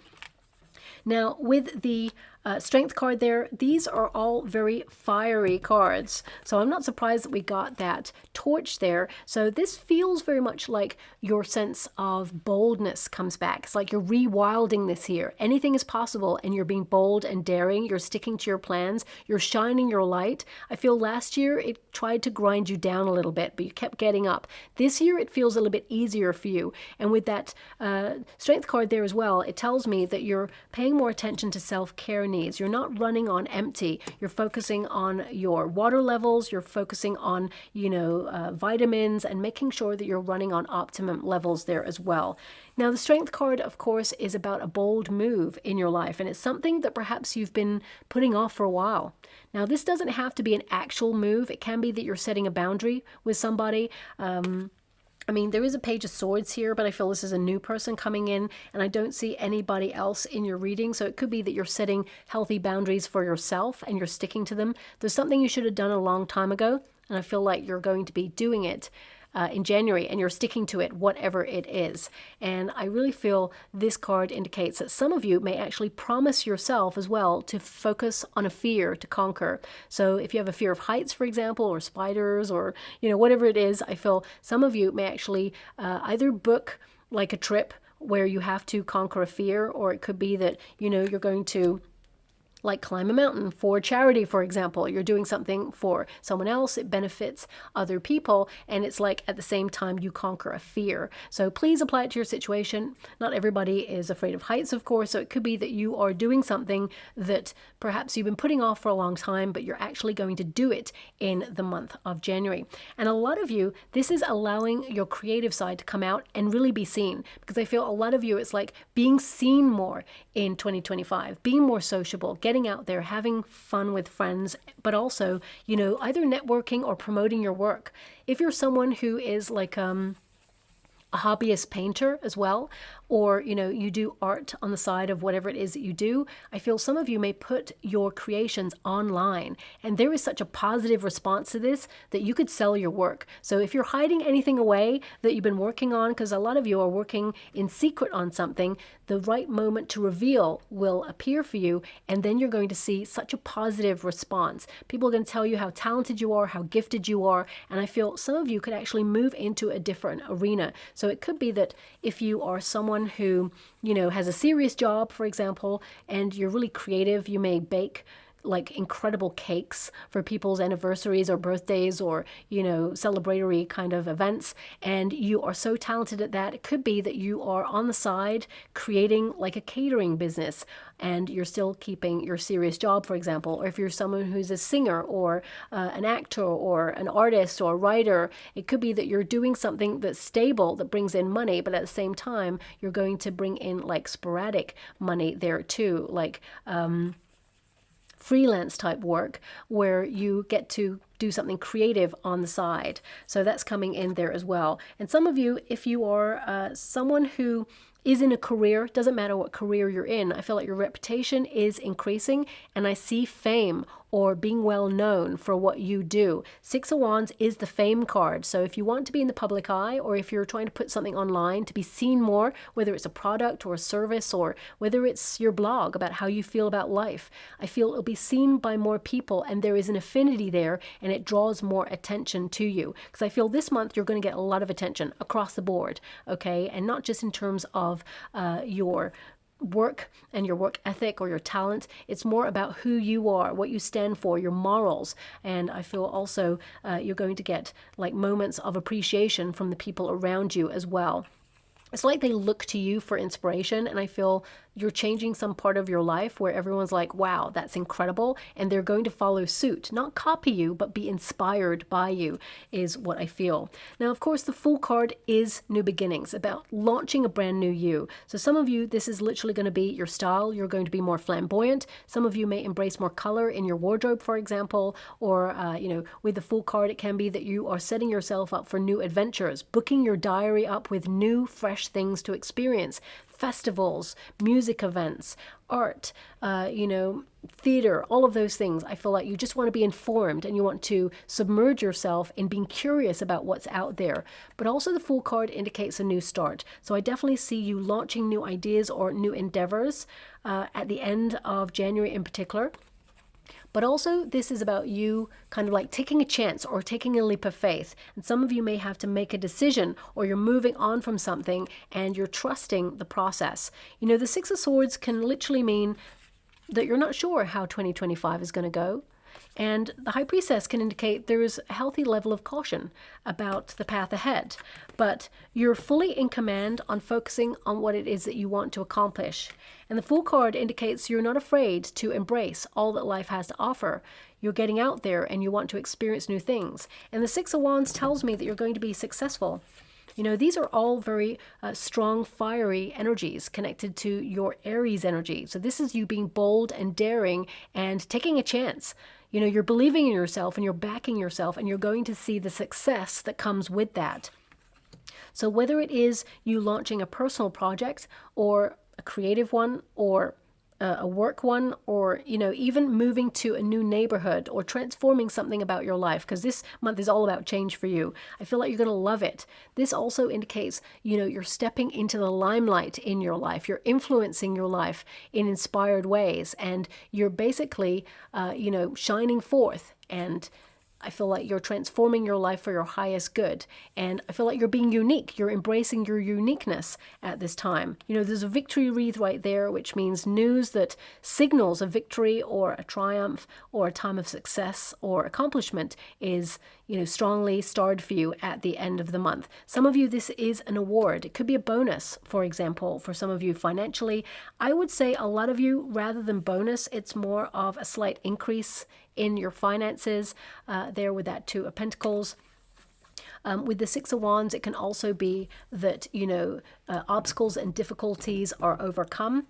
Now with the Strength card there, these are all very fiery cards. So I'm not surprised that we got that torch there. So this feels very much like your sense of boldness comes back. It's like you're rewilding this here. Anything is possible and you're being bold and daring. You're sticking to your plans. You're shining your light. I feel last year it tried to grind you down a little bit, but you kept getting up. This year it feels a little bit easier for you. And with that Strength card there as well, it tells me that you're paying more attention to self-care needs. You're not running on empty. You're focusing on your water levels. You're focusing on, vitamins, and making sure that you're running on optimum levels there as well. Now, the Strength card, of course, is about a bold move in your life, and it's something that perhaps you've been putting off for a while. Now, this doesn't have to be an actual move. It can be that you're setting a boundary with somebody. There is a Page of Swords here, but I feel this is a new person coming in, and I don't see anybody else in your reading. So it could be that you're setting healthy boundaries for yourself and you're sticking to them. There's something you should have done a long time ago, and I feel like you're going to be doing it in January, and you're sticking to it, whatever it is. And I really feel this card indicates that some of you may actually promise yourself as well to focus on a fear to conquer. So if you have a fear of heights, for example, or spiders, or whatever it is, I feel some of you may actually either book like a trip where you have to conquer a fear, or it could be that you're going to like climb a mountain for charity, for example. You're doing something for someone else. It benefits other people. And it's like at the same time you conquer a fear. So please apply it to your situation. Not everybody is afraid of heights, of course. So it could be that you are doing something that perhaps you've been putting off for a long time, but you're actually going to do it in the month of January. And a lot of you, this is allowing your creative side to come out and really be seen. Because I feel a lot of you, it's like being seen more in 2025, being more sociable, getting out there, having fun with friends, but also, either networking or promoting your work. If you're someone who is like a hobbyist painter as well, or, you do art on the side of whatever it is that you do, I feel some of you may put your creations online. And there is such a positive response to this that you could sell your work. So if you're hiding anything away that you've been working on, because a lot of you are working in secret on something, the right moment to reveal will appear for you. And then you're going to see such a positive response. People are going to tell you how talented you are, how gifted you are. And I feel some of you could actually move into a different arena. So it could be that if you are someone who, has a serious job, for example, and you're really creative, you may bake like incredible cakes for people's anniversaries or birthdays or, you know, celebratory kind of events, and you are so talented at that. It could be that you are on the side creating like a catering business and you're still keeping your serious job, for example. Or if you're someone who's a singer or an actor or an artist or a writer, it could be that you're doing something that's stable, that brings in money, but at the same time you're going to bring in like sporadic money there too, like freelance type work where you get to do something creative on the side. So that's coming in there as well. And some of you, if you are someone who is in a career, doesn't matter what career you're in, I feel like your reputation is increasing, and I see fame or being well known for what you do. Six of Wands is the fame card. So if you want to be in the public eye, or if you're trying to put something online to be seen more, whether it's a product or a service, or whether it's your blog about how you feel about life, I feel it'll be seen by more people, and there is an affinity there, and it draws more attention to you. Because I feel this month you're going to get a lot of attention across the board, okay? And not just in terms of your work and your work ethic or your talent. It's more about who you are, what you stand for, your morals. And I feel also you're going to get like moments of appreciation from the people around you as well. It's like they look to you for inspiration, and I feel you're changing some part of your life where everyone's like, wow, that's incredible, and they're going to follow suit. Not copy you, but be inspired by you is what I feel. Now, of course, the Fool card is new beginnings, about launching a brand new you. So some of you, this is literally going to be your style. You're going to be more flamboyant. Some of you may embrace more color in your wardrobe, for example, or, with the Fool card, it can be that you are setting yourself up for new adventures, booking your diary up with new, fresh things to experience. Festivals, music events, art, theater, all of those things. I feel like you just want to be informed and you want to submerge yourself in being curious about what's out there. But also the Fool card indicates a new start. So I definitely see you launching new ideas or new endeavors at the end of January in particular. But also this is about you kind of like taking a chance or taking a leap of faith. And some of you may have to make a decision, or you're moving on from something and you're trusting the process. You know, the Six of Swords can literally mean that you're not sure how 2025 is going to go. And the High Priestess can indicate there is a healthy level of caution about the path ahead. But you're fully in command on focusing on what it is that you want to accomplish. And the Fool card indicates you're not afraid to embrace all that life has to offer. You're getting out there and you want to experience new things. And the Six of Wands tells me that you're going to be successful. You know, these are all very strong, fiery energies connected to your Aries energy. So this is you being bold and daring and taking a chance. You know, you're believing in yourself and you're backing yourself, and you're going to see the success that comes with that. So whether it is you launching a personal project or a creative one or a work one, or, even moving to a new neighborhood or transforming something about your life, because this month is all about change for you. I feel like you're going to love it. This also indicates, you're stepping into the limelight in your life. You're influencing your life in inspired ways, and you're basically, shining forth. And I feel like you're transforming your life for your highest good. And I feel like you're being unique. You're embracing your uniqueness at this time. There's a victory wreath right there, which means news that signals a victory or a triumph or a time of success or accomplishment is, strongly starred for you at the end of the month. Some of you, this is an award. It could be a bonus, for example, for some of you financially. I would say a lot of you, rather than bonus, it's more of a slight increase in your finances there with that Two of Pentacles. With the Six of Wands, it can also be that, obstacles and difficulties are overcome.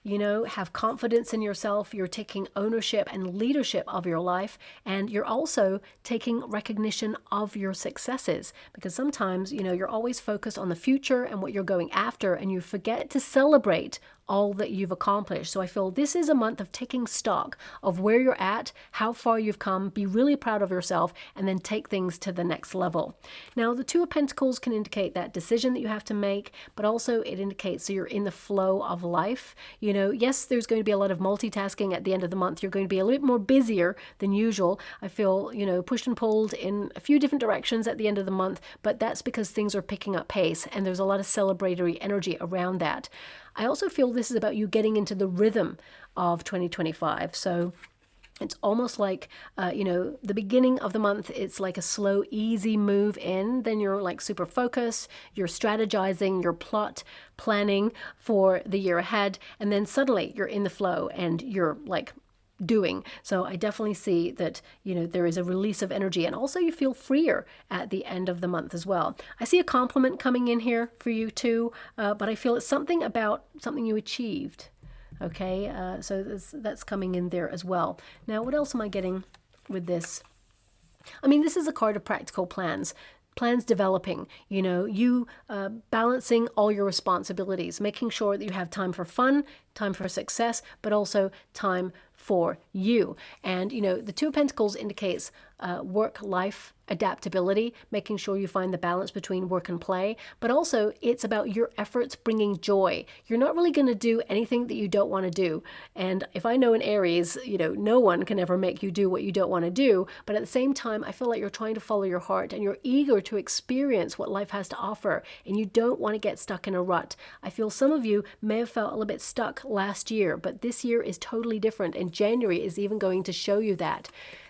Have confidence in yourself. You're taking ownership and leadership of your life, and you're also taking recognition of your successes, because sometimes, you're always focused on the future and what you're going after, and you forget to celebrate all that you've accomplished. So I feel this is a month of taking stock of where you're at, how far you've come, be really proud of yourself, and then take things to the next level. Now, the Two of Pentacles can indicate that decision that you have to make, but also it indicates that you're in the flow of life. Yes, there's going to be a lot of multitasking at the end of the month. You're going to be a little bit more busier than usual. I feel, pushed and pulled in a few different directions at the end of the month, but that's because things are picking up pace and there's a lot of celebratory energy around that. I also feel this is about you getting into the rhythm of 2025. So It's almost like, the beginning of the month, it's like a slow, easy move in. Then you're like super focused, you're strategizing, you're plot planning for the year ahead. And then suddenly you're in the flow and you're like doing. So I definitely see that, there is a release of energy, and also you feel freer at the end of the month as well. I see a compliment coming in here for you too, but I feel it's something about something you achieved. Okay, so that's coming in there as well. Now, what else am I getting with this? I mean, this is a card of practical plans. Plans developing, you balancing all your responsibilities, making sure that you have time for fun, time for success, but also time for you. And, the Two of Pentacles indicates work-life adaptability, making sure you find the balance between work and play, but also it's about your efforts bringing joy. You're not really going to do anything that you don't want to do. And if I know in Aries, no one can ever make you do what you don't want to do, but at the same time, I feel like you're trying to follow your heart and you're eager to experience what life has to offer, and you don't want to get stuck in a rut. I feel some of you may have felt a little bit stuck last year, but this year is totally different, and January is even going to show you that.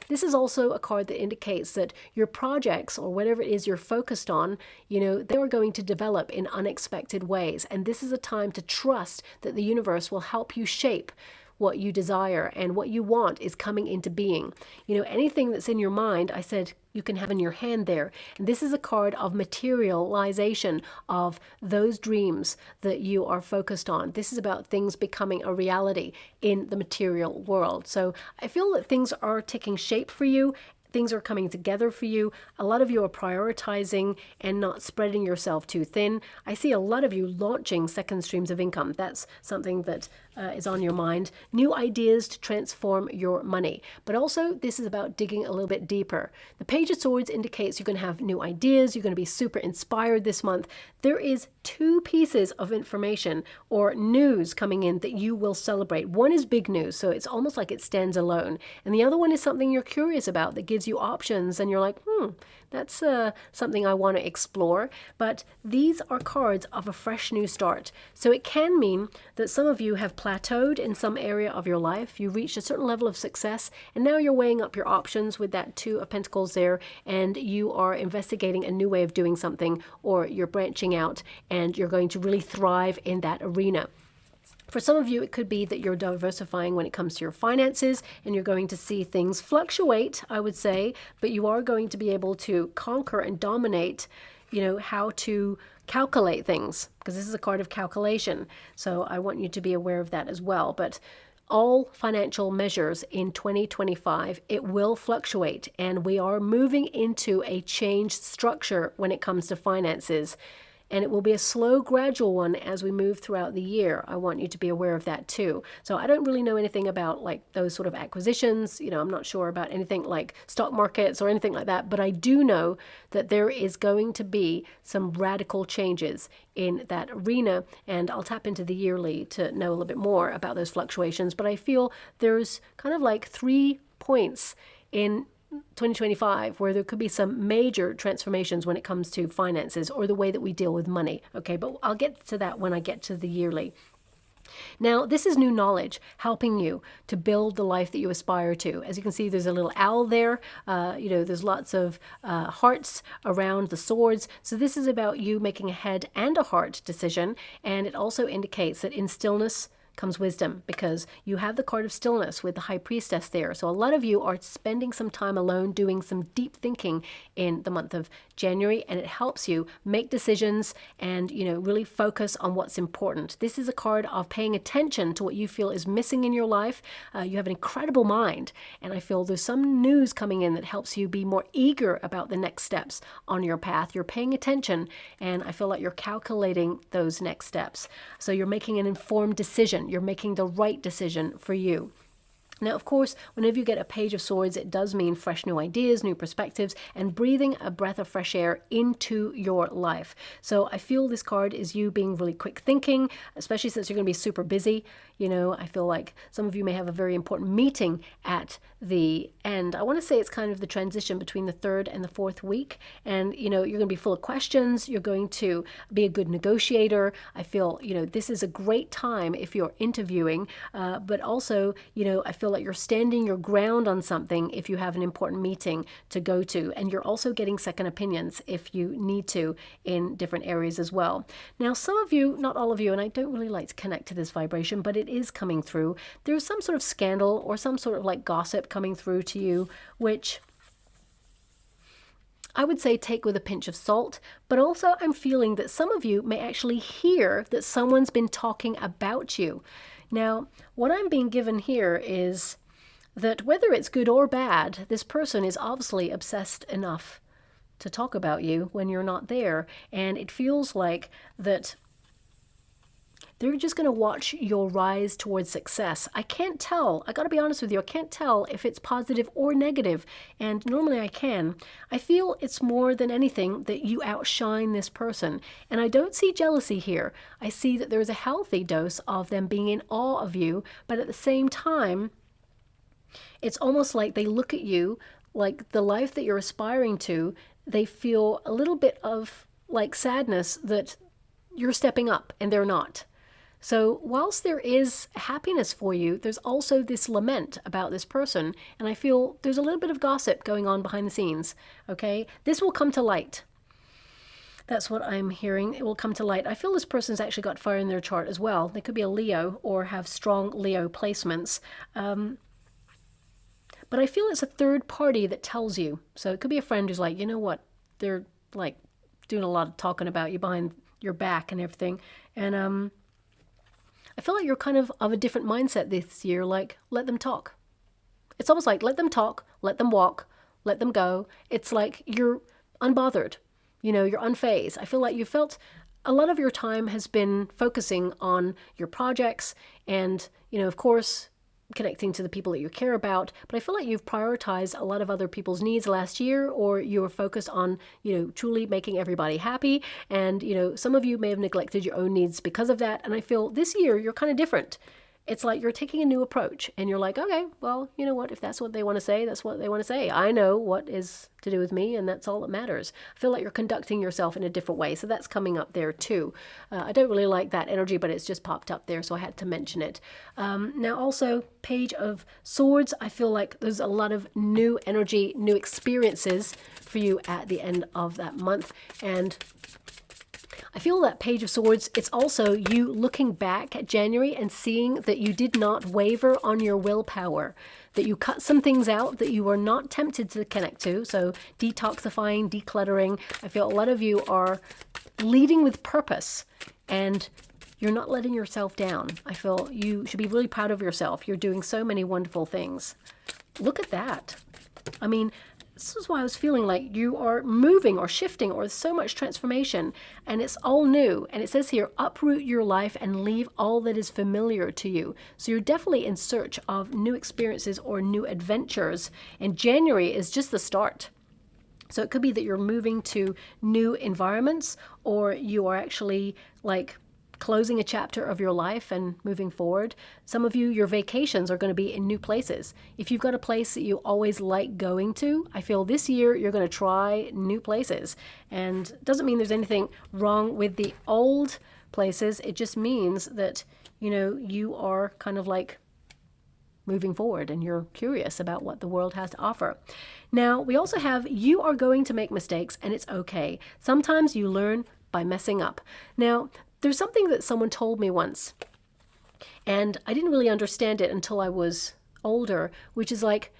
This is also a card that indicates that your projects, or whatever it is you're focused on, they are going to develop in unexpected ways. And this is a time to trust that the universe will help you shape what you desire, and what you want is coming into being. Anything that's in your mind, I said, you can have in your hand there. And this is a card of materialization of those dreams that you are focused on. This is about things becoming a reality in the material world. So I feel that things are taking shape for you. Things are coming together for you. A lot of you are prioritizing and not spreading yourself too thin. I see a lot of you launching second streams of income. That's something that is on your mind. New ideas to transform your money. But also, this is about digging a little bit deeper. The Page of Swords indicates you're going to have new ideas. You're going to be super inspired this month. There is 2 pieces of information or news coming in that you will celebrate. One is big news, so it's almost like it stands alone. And the other one is something you're curious about that gives you options, and you're like, that's something I want to explore. But these are cards of a fresh new start. So it can mean that some of you have plateaued in some area of your life. You reached a certain level of success, and now you're weighing up your options with that Two of Pentacles there, and you are investigating a new way of doing something, or you're branching out and you're going to really thrive in that arena. For some of you, it could be that you're diversifying when it comes to your finances, and you're going to see things fluctuate, I would say, but you are going to be able to conquer and dominate, how to calculate things, because this is a card of calculation. So I want you to be aware of that as well. But all financial measures in 2025, it will fluctuate, and we are moving into a changed structure when it comes to finances. And it will be a slow, gradual one as we move throughout the year. I want you to be aware of that too. So I don't really know anything about like those sort of acquisitions. I'm not sure about anything like stock markets or anything like that. But I do know that there is going to be some radical changes in that arena. And I'll tap into the yearly to know a little bit more about those fluctuations. But I feel there's kind of like 3 points in 2025 where there could be some major transformations when it comes to finances or the way that we deal with money. Okay, but I'll get to that when I get to the yearly. Now, this is new knowledge helping you to build the life that you aspire to. As you can see, there's a little owl there. There's lots of hearts around the swords. So this is about you making a head and a heart decision. And it also indicates that in stillness comes wisdom, because you have the card of stillness with the High Priestess there. So a lot of you are spending some time alone doing some deep thinking in the month of January, and it helps you make decisions and really focus on what's important. This is a card of paying attention to what you feel is missing in your life. You have an incredible mind, and I feel there's some news coming in that helps you be more eager about the next steps on your path. You're paying attention, and I feel like you're calculating those next steps. So you're making an informed decision. You're making the right decision for you. Now, of course, whenever you get a Page of Swords, it does mean fresh new ideas, new perspectives, and breathing a breath of fresh air into your life. So I feel this card is you being really quick thinking, especially since you're going to be super busy. I feel like some of you may have a very important meeting at the end. I want to say it's kind of the transition between the 3rd and the 4th week. And, you're going to be full of questions. You're going to be a good negotiator. I feel, this is a great time if you're interviewing. But also, I feel feel like you're standing your ground on something if you have an important meeting to go to. And you're also getting second opinions if you need to in different areas as well. Now, some of you, not all of you, and I don't really like to connect to this vibration, but it is coming through. There's some sort of scandal or some sort of like gossip coming through to you, which I would say take with a pinch of salt, but also I'm feeling that some of you may actually hear that someone's been talking about you. Now, what I'm being given here is that whether it's good or bad, this person is obviously obsessed enough to talk about you when you're not there, and it feels like that they're just going to watch your rise towards success. I can't tell. I got to be honest with you. I can't tell if it's positive or negative. And normally I can. I feel it's more than anything that you outshine this person. And I don't see jealousy here. I see that there is a healthy dose of them being in awe of you. But at the same time, it's almost like they look at you like the life that you're aspiring to. They feel a little bit of like sadness that you're stepping up and they're not. So whilst there is happiness for you, there's also this lament about this person. And I feel there's a little bit of gossip going on behind the scenes. Okay, this will come to light. That's what I'm hearing. It will come to light. I feel this person's actually got fire in their chart as well. They could be a Leo or have strong Leo placements. But I feel it's a third party that tells you. So it could be a friend who's like, you know what? They're like doing a lot of talking about you behind your back and everything. And I feel like you're kind of a different mindset this year, like, let them talk. It's almost like, let them talk, let them walk, let them go. It's like you're unbothered, you know, you're unfazed. I feel like you felt a lot of your time has been focusing on your projects and, you know, of course, connecting to the people that you care about, but I feel like you've prioritized a lot of other people's needs last year, or you were focused on, you know, truly making everybody happy. And, you know, some of you may have neglected your own needs because of that. And I feel this year you're kind of different. It's like you're taking a new approach and you're like, okay, well, you know what, if that's what they want to say, that's what they want to say. I know what is to do with me and that's all that matters. I feel like you're conducting yourself in a different way. So that's coming up there too. I don't really like that energy, but it's just popped up there. So I had to mention it. Now also Page of Swords. I feel like there's a lot of new energy, new experiences for you at the end of that month. And I feel that Page of Swords, it's also you looking back at January and seeing that you did not waver on your willpower, that you cut some things out that you were not tempted to connect to. So detoxifying, decluttering. I feel a lot of you are leading with purpose and you're not letting yourself down. I feel you should be really proud of yourself. You're doing so many wonderful things. Look at that. I mean, this is why I was feeling like you are moving or shifting, or there's so much transformation and it's all new. And it says here, uproot your life and leave all that is familiar to you. So you're definitely in search of new experiences or new adventures. And January is just the start. So it could be that you're moving to new environments, or you are actually like closing a chapter of your life and moving forward. Some of you, your vacations are going to be in new places. If you've got a place that you always like going to, I feel this year you're going to try new places. And it doesn't mean there's anything wrong with the old places. It just means that, you know, you are kind of like moving forward and you're curious about what the world has to offer. Now, we also have, you are going to make mistakes and it's okay. Sometimes you learn by messing up. Now, there's something that someone told me once, and I didn't really understand it until I was older, which is like,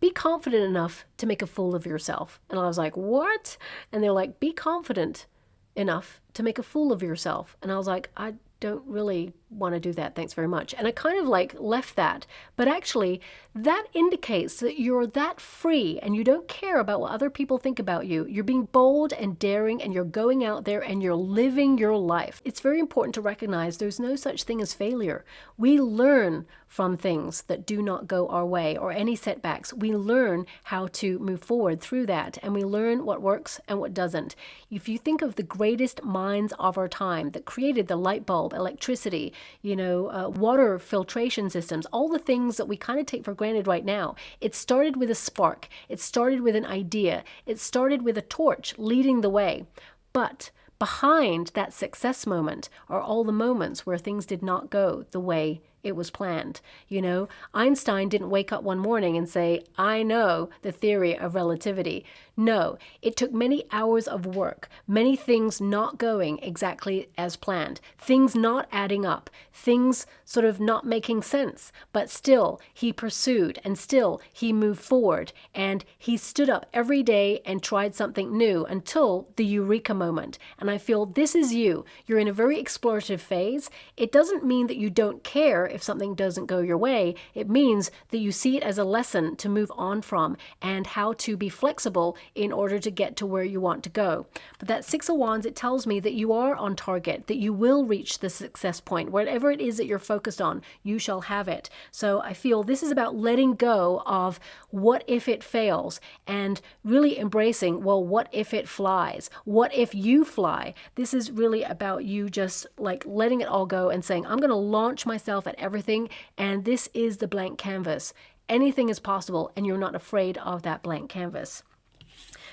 be confident enough to make a fool of yourself. And I was like, what? And they're like, be confident enough to make a fool of yourself. And I was like, I don't really want to do that. Thanks very much. And I kind of like left that. But actually, that indicates that you're that free and you don't care about what other people think about you. You're being bold and daring and you're going out there and you're living your life. It's very important to recognize there's no such thing as failure. We learn from things that do not go our way or any setbacks. We learn how to move forward through that, and we learn what works and what doesn't. If you think of the greatest minds of our time that created the light bulb, electricity, water filtration systems, all the things that we kind of take for granted right now, it started with a spark. It started with an idea. It started with a torch leading the way. But behind that success moment are all the moments where things did not go the way it was planned. You know, Einstein didn't wake up one morning and say, I know the theory of relativity. No, it took many hours of work, many things not going exactly as planned, things not adding up, things sort of not making sense, but still he pursued and still he moved forward and he stood up every day and tried something new until the eureka moment. And I feel this is you. You're in a very explorative phase. It doesn't mean that you don't care if something doesn't go your way. It means that you see it as a lesson to move on from and how to be flexible in order to get to where you want to go. But that Six of Wands, it tells me that you are on target, that you will reach the success point. Whatever it is that you're focused on, you shall have it. So I feel this is about letting go of what if it fails and really embracing, well, what if it flies? What if you fly? This is really about you just like letting it all go and saying, I'm going to launch myself at everything. And this is the blank canvas. Anything is possible and you're not afraid of that blank canvas.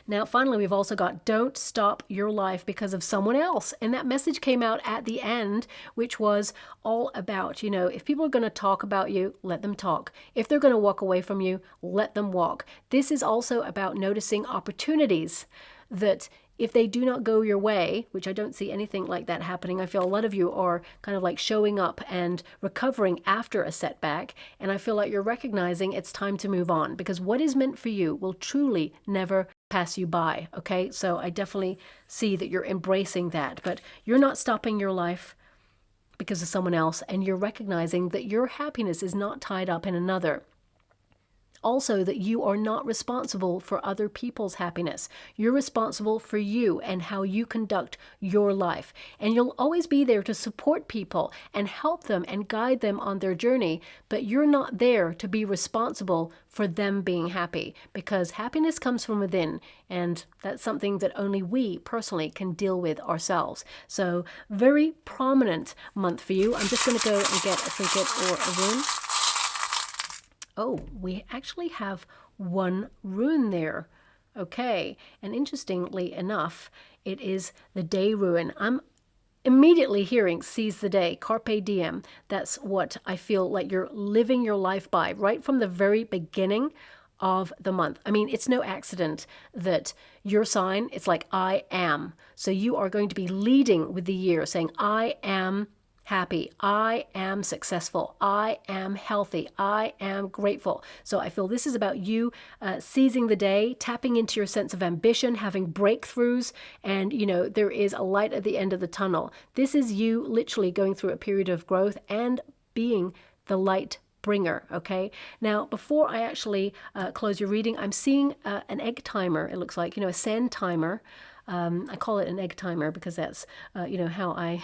Now, finally, we've also got don't stop your life because of someone else. And that message came out at the end, which was all about, you know, if people are going to talk about you, let them talk. If they're going to walk away from you, let them walk. This is also about noticing opportunities that if they do not go your way, which I don't see anything like that happening, I feel a lot of you are kind of like showing up and recovering after a setback. And I feel like you're recognizing it's time to move on because what is meant for you will truly never pass you by. Okay, so I definitely see that you're embracing that, but you're not stopping your life because of someone else, and you're recognizing that your happiness is not tied up in another. Also, that you are not responsible for other people's happiness. You're responsible for you and how you conduct your life. And you'll always be there to support people and help them and guide them on their journey. But you're not there to be responsible for them being happy, because happiness comes from within. And that's something that only we personally can deal with ourselves. So very prominent month for you. I'm just going to go and get a trinket or a rune. Oh, we actually have one rune there. Okay, and interestingly enough, it is the day rune. I'm immediately hearing seize the day, carpe diem. That's what I feel like you're living your life by right from the very beginning of the month. I mean, it's no accident that your sign, it's like I am. So you are going to be leading with the year saying, I am happy, I am successful, I am healthy, I am grateful. So I feel this is about you seizing the day, tapping into your sense of ambition, having breakthroughs, and you know, there is a light at the end of the tunnel. This is you literally going through a period of growth and being the light bringer. Okay, now before I actually close your reading, I'm seeing an egg timer. It looks like, you know, a sand timer. I call it an egg timer because that's, you know, how I,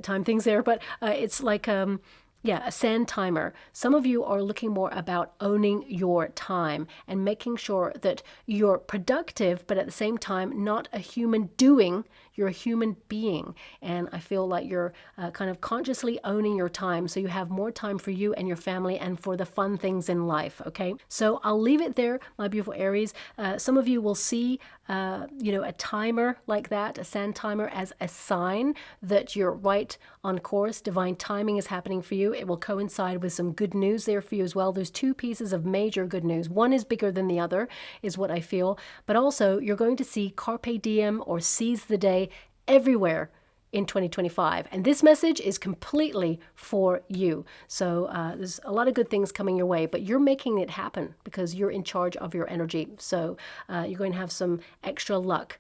time things there. But it's like, yeah, a sand timer. Some of you are looking more about owning your time and making sure that you're productive, but at the same time, not a human doing. You're a human being. And I feel like you're kind of consciously owning your time so you have more time for you and your family and for the fun things in life, okay? So I'll leave it there, my beautiful Aries. Some of you will see, a timer like that, a sand timer, as a sign that you're right on course. Divine timing is happening for you. It will coincide with some good news there for you as well. There's two pieces of major good news. One is bigger than the other, is what I feel. But also, you're going to see carpe diem or seize the day everywhere in 2025. And this message is completely for you. So there's a lot of good things coming your way, but you're making it happen because you're in charge of your energy. So you're going to have some extra luck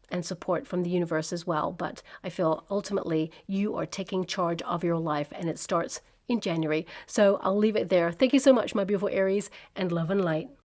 and support from the universe as well. But I feel ultimately you are taking charge of your life, and it starts in January. So I'll leave it there. Thank you so much, my beautiful Aries, and love and light.